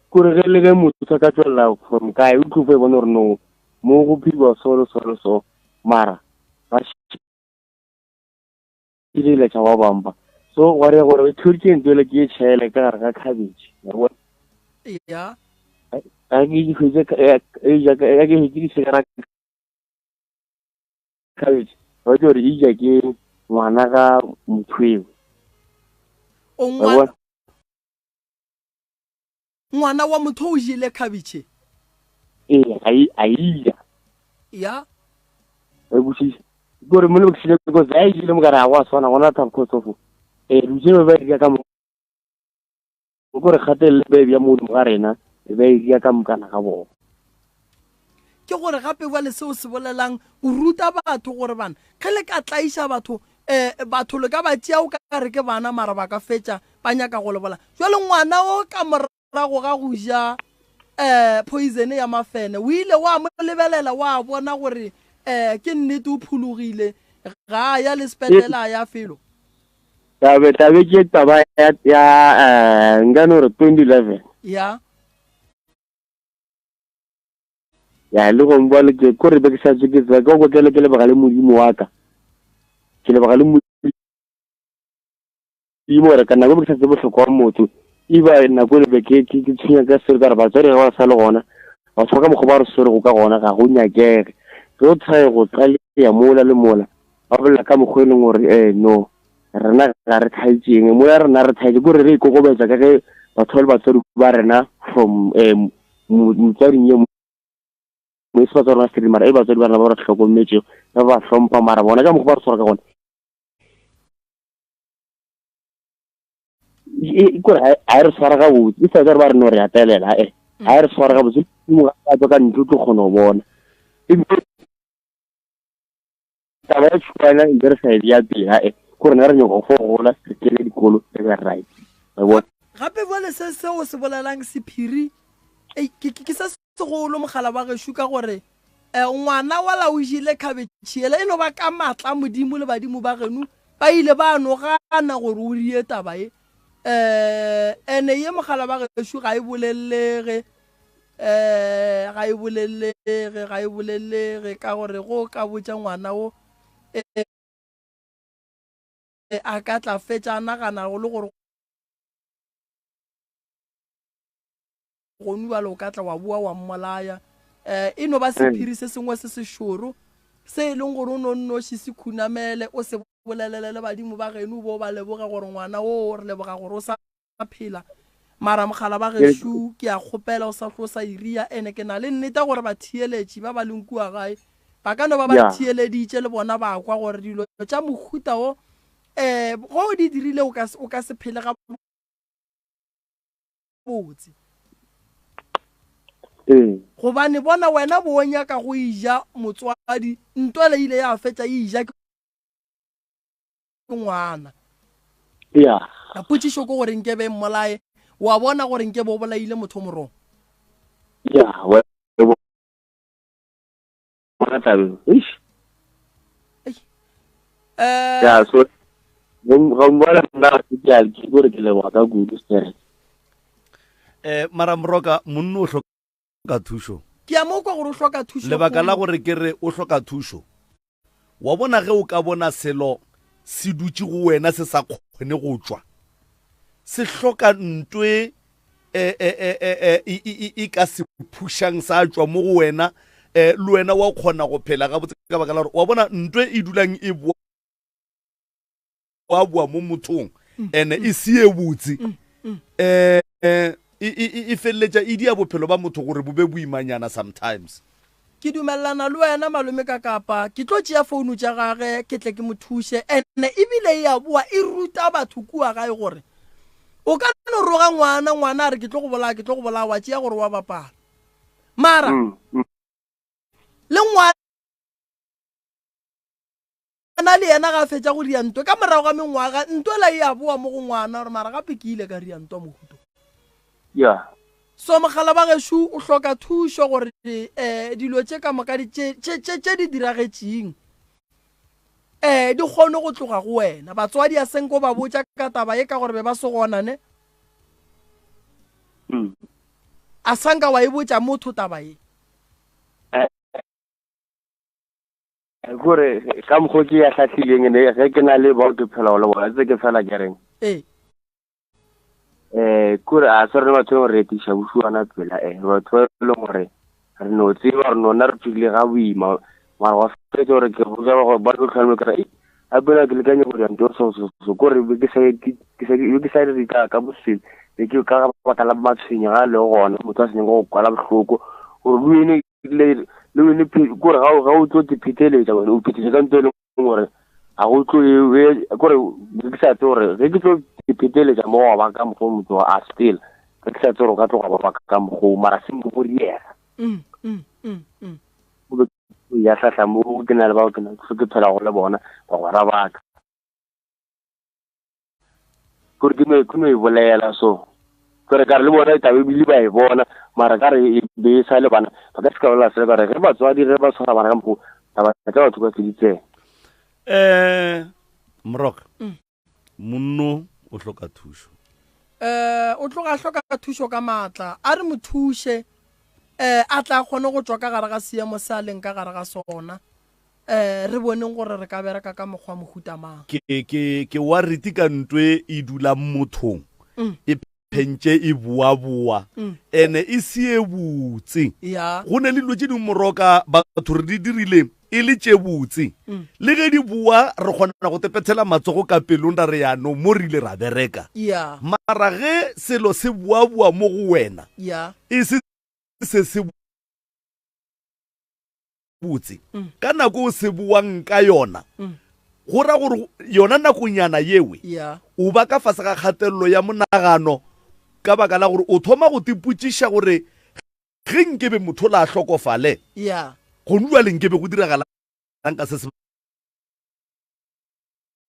[SPEAKER 3] kore ge le ge motho ka tswelela from kae o tlhofe e bone gore no mo go phediwa so mara ba ile tsa wa bamba so wa re gore thurke ntwele ke tshele ka gare ga cabbage ya bona a ke di khwetse ke di segara cabbage wa tsore ija ke ngwana ga mothweo
[SPEAKER 2] ngwana wa motho o jile cabbage
[SPEAKER 3] aija
[SPEAKER 2] ya
[SPEAKER 3] e boshiša gore mo le bokshile because a ile mo gare a wa swana gona tha khotsofu rutse ba di ka mo gore khatelle be ya mo ga rena be di ka mokana ga bona
[SPEAKER 2] ke gore gape ba le seo se bolelang o ruta batho gore bana ge le ka tlaisa batho le ka ba tšea o ka re ke bana mara ba ka fetša ba nyaka go lebola jwale ngwana o ka morago ga go ja poison ya mafene o ile wa mo lebelela wa bona gore ke nnete o phulogile ga ya le sepetlela ya felo
[SPEAKER 3] tabe ke taba ya ngano re 2011
[SPEAKER 2] ya
[SPEAKER 3] le go mbole ke kore be ke sa tse ke tsa go ke le ba le modimo wa ka ke le ba le modimo re kana go ke sa tse bohlokwa motho iba na go le be ke tshinya ka se ka ba tsere wa sa le gona ba tshoka mo go ba re sore go ka gona ga go nyakege go tsaye go tsale ya mola le mola ba bolela ka mogweleng gore no rena ga re thaitseng mo ya rena re thaitse gore re ikokobetsa ka ge batho ba tsere ba rena from motsaring ye mo se ba tsona streamer e ba tsere ba rena ba re tlhokometse ba ba hlompha mara bona ka mo go ba re tsora ka gona gore a re swara ga botse e sa tsere ba re no re atelela a re swara ga botse mo ga ka ntlo tlo kgona go bona taba ya tshwana e re sa ya pila gore na re nyoko go gola se ke le dikolo tse ba right ba bona
[SPEAKER 2] gape bole se o se bolelang sephiri ke se segolo mogala ba ge shuka gore ngwana wa la o jile cabbage ele eno ba ka matla modimo le badimo ba genu ba ile ba no gana gore o rie taba ene ye mogala ba ge shu ga e bolelege ga e bolelege ka gore go ka botsa ngwana o a ka tla fetša nagana go le gore go nwa lo ka tla wa bua wa mmolaya eno ba sephiri se sengwe se sešoro se e leng gore o nonnoši se khunamele o se bolelele badimo ba geno bo ba leboga gore ngwana o re leboga gore o sa phela mara mogala ba gešo ke a kgopela o sa tlo sa iria ene ke na le nnete gore ba thieletši ba ba leng kua gae ba ka no ba thieleditše le bona ba kwa gore dilo tša mohuta o go di dirile o ka se phele ga botse gobane bona wena bo nyaka go ija motswadi ntwele ile ya fetša ija ke ngwana ka potšišo ko gore nke be mmolae wa bona gore nke bo bolaile motho morong
[SPEAKER 1] mara moroka monno o hloka thušo
[SPEAKER 2] ke a mo kwa gore o hloka thušo
[SPEAKER 1] lebaka la gore ke re o hloka thušo wa bona ge o ka bona selo se dutse go wena se sa kgone go tšwa se hloka ntwe e ka se phušang sa tšwa mo go wena le wena wa kgona go phela ga botse ka baka la gore wa bona ntwe e dulang e boa mo mothong ene e sie botse e feleletša e dia bophelo ba motho gore bo be boimanyana sometimes
[SPEAKER 2] ke dumelana le wena malome ka kapa ke tlo tšea founu tša gage ke tle ke mo thuše ene ebile ya boa e ruta batho kua gae gore o ka no roga ngwana a re ke tlo go bola wa tšea gore wa bapala mara le ngwana ngwana le yena ga fetša go ria ntwe ka morago ga mengwaga ntwe la e a boa mo go ngwana gore mara gape ke ile ka ria ntwa mohuto
[SPEAKER 3] ya
[SPEAKER 2] so mogala ba gešo o hloka thušo gore dilo tše ka moka tše di diragetseng di kgone go tloga go wena batswadi a senko ba botša ka taba ye ka gore be ba se gonane a sanka wa e botša motho taba ye
[SPEAKER 3] gore ka mokgwa ke ya hlatlhileng ne ge ke na le bao ke phela le bona tse ke fela kereng kore a sore batho gore re tisha bušwana tsela batho le gore re no tseba re nona re phile ga boima mara wa fetsa gore ke go ja ba go tlhalme kra a bela ke le kanye go ya ntho so gore ke sa re ka bosile ke ka ba ka la matshenya ga le gona motho a senyeng go kwala bohloko gore le wene gore ga o tlo te pheteletsa o phethetse ka ntho le gore a go tlo gore ke sa tse gore ge ke tlo te pheteletsa mo wa ba ka mokgwa motho a still ke sa tse gore ka tloga ba ka mokgwa mara senko go riega ya hlahla mo ke na le bao ke na ke phela go le bona ba go rabaka gore ke no e bolela so gore ka re le bona tabe bile ba e bona mara ka re be sa le bana ba ka ska la se ka re ba tswadi re ba tshwara bana ka mpo ba tla batho ka tseditse
[SPEAKER 1] Mroka munno o hloka thušo
[SPEAKER 2] o hloka thušo ka matla a re mo thushe a tla kgone go tswa ka gare ga seemo sa leng ka gare ga sona re boneng gore re ka bereka ka mokgwa mohuta mang
[SPEAKER 1] ke wa riti ka ntwe e dula mothong e phentše e boa ene e sie botse go ne le dilo tše di Moroka batho re di dirile e le tše botse le ge di boa re kgona go tepethela matsogo ka pelong ra re yano mo rile ra bereka mara ge selo se boa mo go wena e se botse ka nako o se buang ka yona go ra gore yona nakonyana yewe o ba ka fase ga kgatelelo ya monagano ka baka la gore o thoma go tipotšiša gore ge nkebe motho la hlokofale go nwa le nkebe go diragala ka se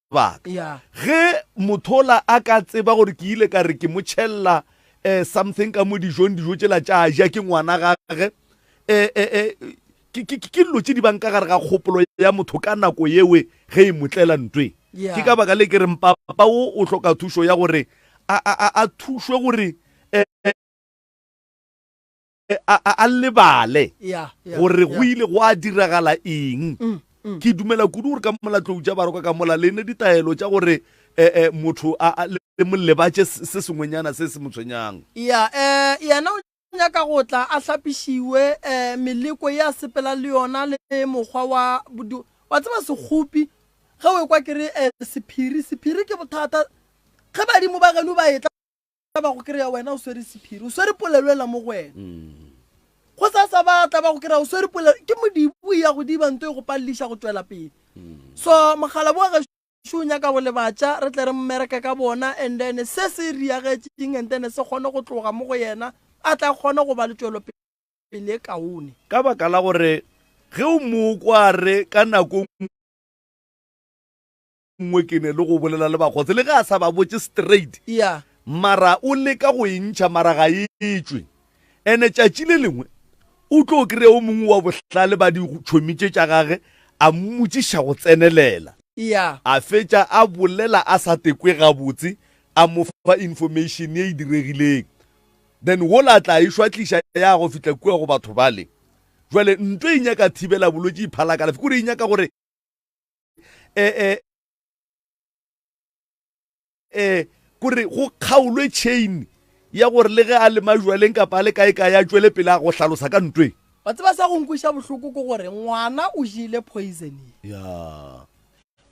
[SPEAKER 1] sebaka ge motho la a ka tseba gore ke ile ka re ke mo tšhelela something ka mo dijo tšela tša ja ke ngwana gage ke dilo tše di bang ka gare ga kgopolo ya motho ka nako yewe ge e motlela ntwe ke ka baka le ke re mpapa o hloka thušo ya gore a thušwe gore a lebale gore go ile go a diragala eng ke dumela kudu gore ka molatlou tša baroka ka mola le ne ditaelo tša gore motho le molebatše se sengwenyana se se motshwenyang
[SPEAKER 2] yena o nyaka go tla a hlapišiwe meleko ya sepela le yona le mokgwa wa tseba sekgopi ge o ekwa kere sephiri ke bothata ge badimo ba geno ba etla ba go kry-a wena o swere sephiri o swere polelwela mo go wena go sa batla ba go kry-a o swere polelo ke modibu ya go diba nto e go paleliša go tswela pele so mogala bo ga šonya ka bole batša re tle re mmereke ka bona and then se se riagetšeng and then se kgone go tloga mo go yena a tla kgone go ba le tswelo pele e kaone
[SPEAKER 1] ka baka la gore ge o mo kware ka nako nngwe ke ne le go bolela le bagotse le ge a sa ba botse straight mara o leka go intšha mara ga etswe ene tšatši le lengwe o tlo kry-e o mongwe wa bohlale ba ditšhomitše tša gage a mmotšiša go tsenelela a fetša a bolela a sa tekwe gabotse a mo fa information ye e diregileng then wola tla e šwatliša ya go fitla kua go batho bale jwale ntwe e nyaka thibela bolwetši iphalakala fe kore e nyaka gore kore go kgaolwe chain ya gore le ge a le majwaleng kapa a le kae kae a tšwele pele a go hlalosa ka ntwe
[SPEAKER 2] wa tseba sa go nkwiša bohloko ke gore ngwana o jile poison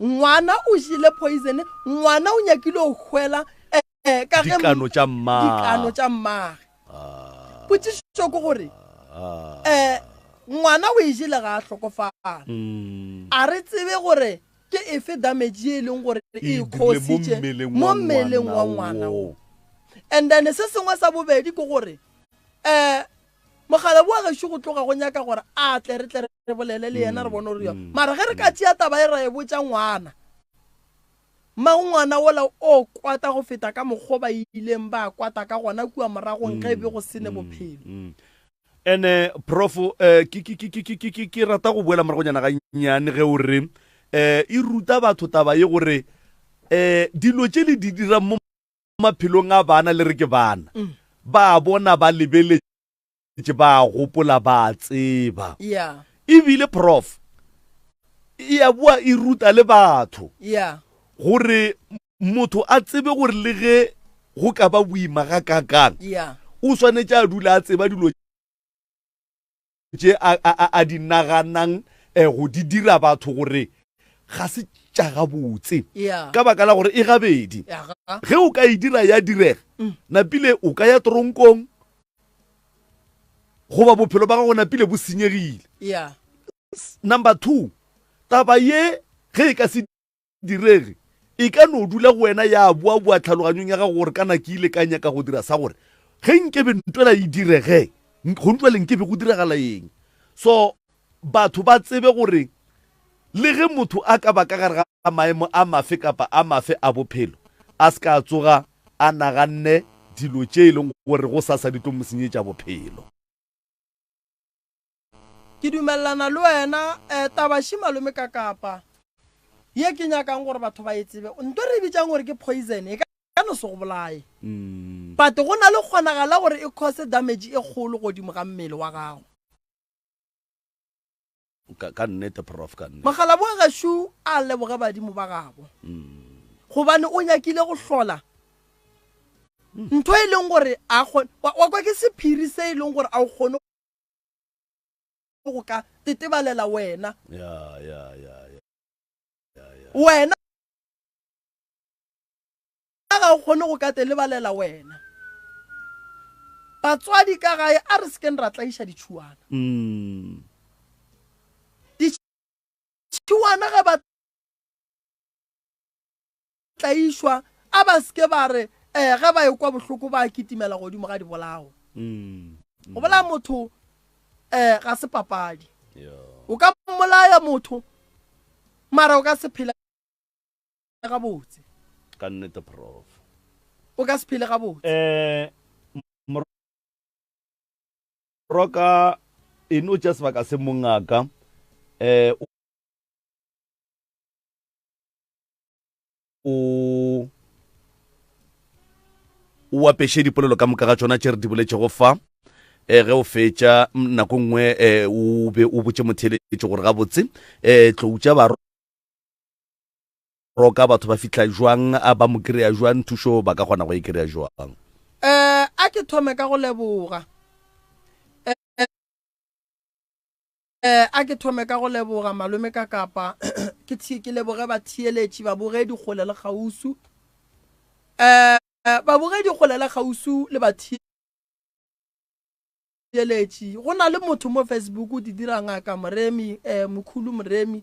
[SPEAKER 2] ngwana o jile poison ngwana o nyakile o hwela ka
[SPEAKER 1] dikano tša
[SPEAKER 2] mmage potšišo ke gore ngwana o e jile ga a hlokofala a re tsebe gore ke efe damage e leng gore e khositše mo mmeleng wa ngwana o and then se sengwe sa bobedi ke gore mogala bo a gešo go tloga go nyaka gore a tle re re bolele le yena re bona gore yo mara ge re ka tšea taba e re e botša ngwana ngwana ola o kwata go feta ka mokgwa ba ileng ba kwata ka gona kua moragong ge be go sene bophelo
[SPEAKER 1] ene prof ke rata go boela moragonyana ga nnyane ge o re e ruta batho taba ye gore dilo tše le di dira mo maphelong a bana le re ke bana ba bona ba lebeletše ba gopola ba tseba ebile prof e a bua e ruta le batho gore motho a tsebe gore le ge go ka ba boima ga kakang o swanetše a dula a tseba dilo tše a di naganang go di dira batho gore ga se tša gabotse ka baka la gore e gabedi ge o ka e dira ya direga napile o ka ya toronkong goba bophelo ba gago napile bo senyegile number 2 taba ye ge e ka se direge e ka no dula go wena ya bua tlhaloganyong ya gago gore kana ke ile ka nyaka go dira sa gore ge nkebe ntwela e direge go ntwela nkebe go diragala eng so batho ba tsebe gore le ge motho a ka baka gare ga maemo a mafe kapa a mafe a bophelo a se ka tsoga a naganne dilo tše e leng gore go sasa di tlo mo senyetša bophelo
[SPEAKER 2] ke dumelana le wena tabashi malome ka kapa ye ke nyakang gore batho ba e tsebe ntwe re bitsang gore ke poison e ka no se go bolaye but go na le kgonagala gore e cause damage e kgolo godimo ga mmele wa gago
[SPEAKER 1] ka nnete prof ka nnete
[SPEAKER 2] magala bo ga shu a leboga badimo ba gago gobane o nyakile go hlola ntho e leng gore a wa kwa ke sephiri se e leng gore a o kgone go ka tetebalela wena wena ga o kgone go ka telebalela wena batswadi ka gae a re sekeng ra tlaiša ditšhuana ditšhuana ge ba tlaišwa a ba seke ba re ge ba ekwa bohloko ba kitimela godimo ga di bolao go bola motho ga se papadi o ka mmolaya motho mara o ka se phela ga botse
[SPEAKER 1] ka nnete prof
[SPEAKER 2] o ka se phele ga botse
[SPEAKER 1] roka eno tša sebaka se mongaka o apešhe dipolelo ka moka ga tšona tše re di boletše go fa ge o fetša nako nngwe o be o botše motheletše gore gabotse tloutša ba roka batho ba fitlha jwang a ba mo kry-a jwang thušo ba ka kgona go e kry-a jwang
[SPEAKER 2] a ke thome ka go leboga a ke thome ka go leboga malome ka kapa ke leboge batheeletši babogedi kgole le kgausu babogedi kgole le kgausu le batheeletši go na le motho mo Facebook o di dira ngaka moremi mokhulu moremi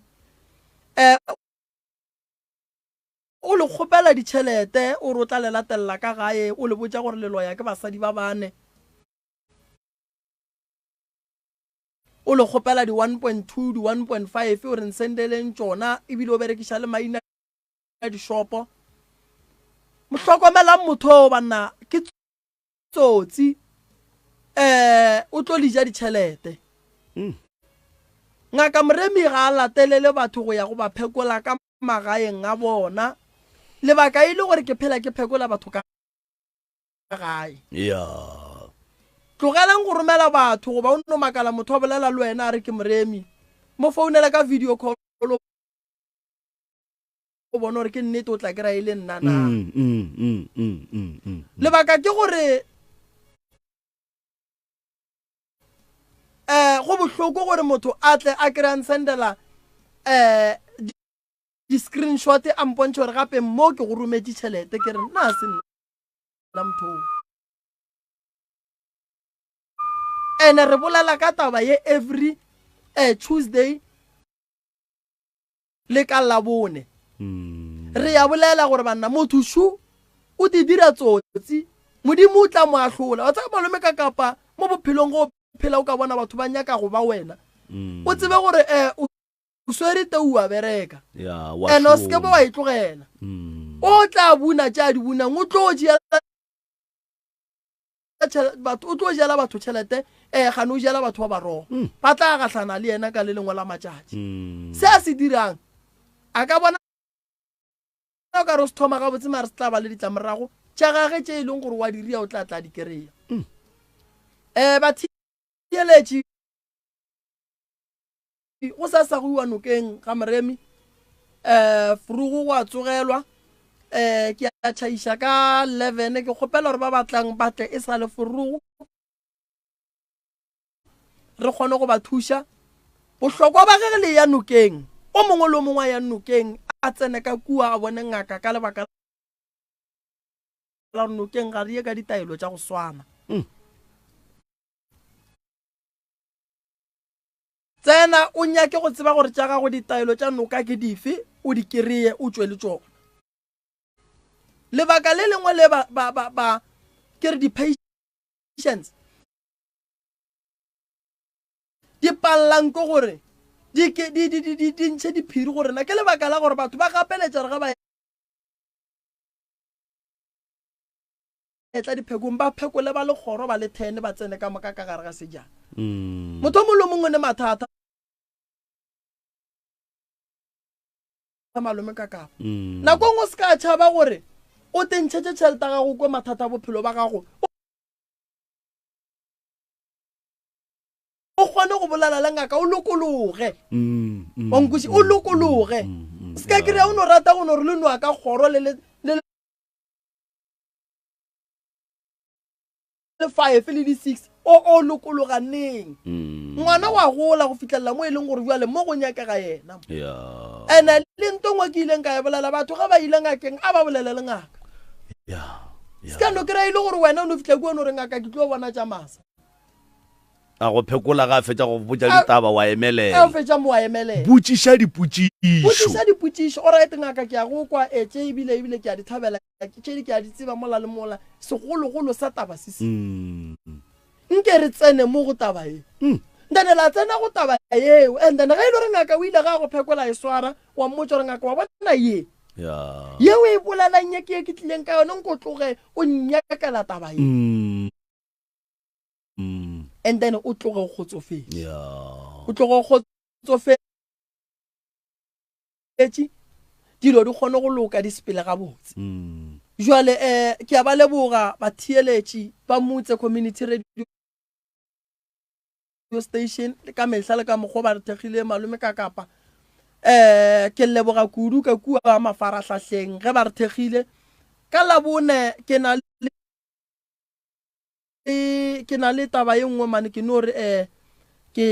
[SPEAKER 2] o le kgopela ditšhelete o re o tla le latelela ka gae o le botša gore leloya ke basadi ba bane o le kgopela di 1.2 di 1.5 o re nsendeleng tšona ebile o berekiša le maina a dishopo mohlokomelang motho o banna ke tsotsi o tlo lija ditšhelete ngaka moremi ga a latelele batho go ya go ba phekola ka magaeng a bona lebaka e le gore ke phela ke phekola batho ka gae tlogelang go romela batho goba o no makala motho a bolela le wena a re ke moremi mo founela ka video call o bona gore ke nnete o tla kry-a e le nna na lebaka ke gore go bohloko gore motho a tle a kry-a nsendela di-screenshot a mpontšhe gore gape mo ke go rometše tšhelete ke re nna se nna motho ene re bolela ka taba ye every Tuesday le ka labone re ya bolela gore banna motho shu o di dira tsotsi modimo o tla mo ahlola wa tsaka malome ka kapa mo bophelong go phela o ka bona batho ba nyaka go ba wena o tsebe gore o swere teu wa bereka
[SPEAKER 1] ya
[SPEAKER 2] and o ske ba wa itlogela o tla buna tša di bunang o tlo jela batho tšhelete gane o jela batho ba barogo ba tla gatlhana le yena ka le lengwe la matšatši se a se dirang a ka bona o ka re o se thoma ga botse mare se tla ba le ditlamorago tša gage tše e leng gore wa diria o tla di kry-a batheeletše go sa go iwa nokeng ga moremi frugo go a tsogelwa ke a tšhaiša ka 11 ke kgopela gore ba batlang batle e sa le frugo re kgone go ba thuša bohlokwa ba ge le ya nokeng o mongwe le o mongwe ya nokeng a tsene ka kua a bone ngaka ka lebaka la nokeng ga re ye ka ditaelo tša go swana tsena o nyake go tseba gore tša gago ditaelo tša noka ke dife o di kry-e o tšwe le tšona lebaka le lengwe le ke re di-patients di pallang ko gore di ntšhe diphiri gore na ke lebaka la gore batho ba gapeletša re ga ba etla diphekong ba phekole ba le kgoro ba le 10 ba tsene ka moka ka gare ga sejana motho mo le mongwe ne mathata malome ka kapa nako ngwe se ka tšhaba gore o tentšhetše tšhelete gago ko mathata a bophelo ba gago o kgone go bolala le ngaka o lokologe onkuši o lokologe se ka kry-a o no rata go no re le noa ka kgoro le 5 le di 6 o lokologaneng ngwana wa gola go fitlhelela mo e leng gore jale mo go nyakega yena ene le ntongwe ke ileng ka e bolela batho ga ba ile ngakeng a ba bolele le ngaka se ka no kry-a ile gore wena o no fitlha kua no re ngaka ke tlo bona tša masa
[SPEAKER 1] a go phekola ga fetša go botša ditaba wa emelela
[SPEAKER 2] o fetša mo wa emelela
[SPEAKER 1] botšiša dipotšišo
[SPEAKER 2] o right ngaka ke ya go kwa tše ebile ke a di thabela tše ke a di tseba mola le mola segologolo sa taba sese nke re tsene mo go taba e ndane la tsena go taba eo and then ga ile re ngaka o ile ga go phekola e swara wa mmotsa re ngaka wa bona ye o e bolalang ye ke tlileng ka yone nko tloge o nyakela taba e and then o tloge go kgotsofetse o tloge go kgotsofetse dilo di kgone go loka di sepele ga botse jwale ke a ba leboga batheeletši ba motse community radio station ka mehla le ka mokgwa ba re thegile malome ka kapa ke leboga kudu ka kua ba mafarahlahleng ge ba re thegile ka labone ke na le taba ye nngwe mane ke no re ke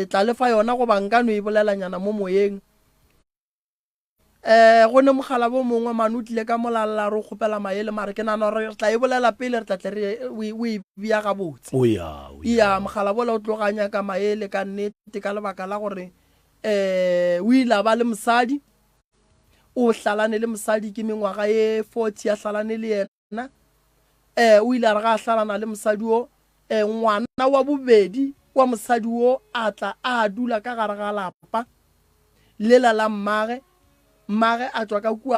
[SPEAKER 2] tla lefa yona go banka no e bolelanyana mo moyeng go ne mogala bo mongwe mane o tlile ka molala re kgopela maele mare ke nana re tla e bolela pele re tlatle re o e bia ga botse ya mogala bola o tloganya ka maele ka nnete ka lebaka la gore o ile ba le mosadi o hlalane le mosadi ke mengwaga ye 40 ya hlalane le yena o ile re ga hlalana le mosadi o ngwana wa bobedi wa mosadi o a tla a dula ka gare ga lapa lela la mmage a tswa ka kua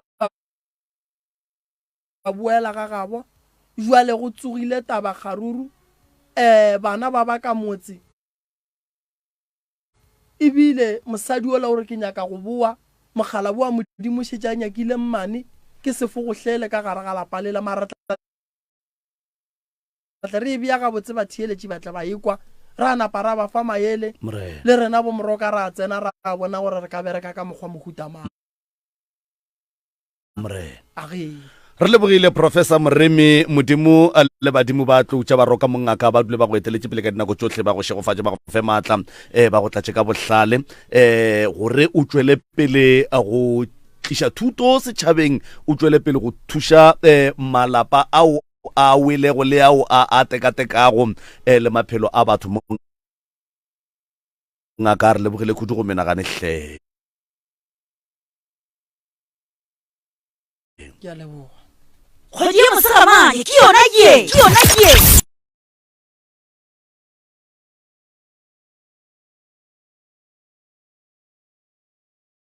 [SPEAKER 2] a boela ga gabo jwale go tsogile taba kgaruru bana ba ba ka motse ebile mosadi o la gore ke nyaka go boa mogala boa modimo šetša nyakile mmane ke sefogohlele ka gare ga lapa lela maratla re bia ga botse ba theeletše batla ba ekwa ra napa ra ba fa maele le rena bo moroka ra tsena ra bona gore re ka bereka ka mokgwa mohuta mang
[SPEAKER 1] re lebogile professor Moremi modimo le badimo ba tloutša ba roka mongaka ba dule ba go eteletše pele ka dinako tšohle ba go šegofatše ba go fe maatla ba go tlatše ka bohlale gore o tšwele pele go tliša thuto setšhabeng o tšwele pele go thuša malapa ao a welego le ao a tekatekago le maphelo a batho mo ngaka re lebogile kudu go menagane hle
[SPEAKER 2] ke a leboga
[SPEAKER 6] kgwedi ye mosegamane ke yona ye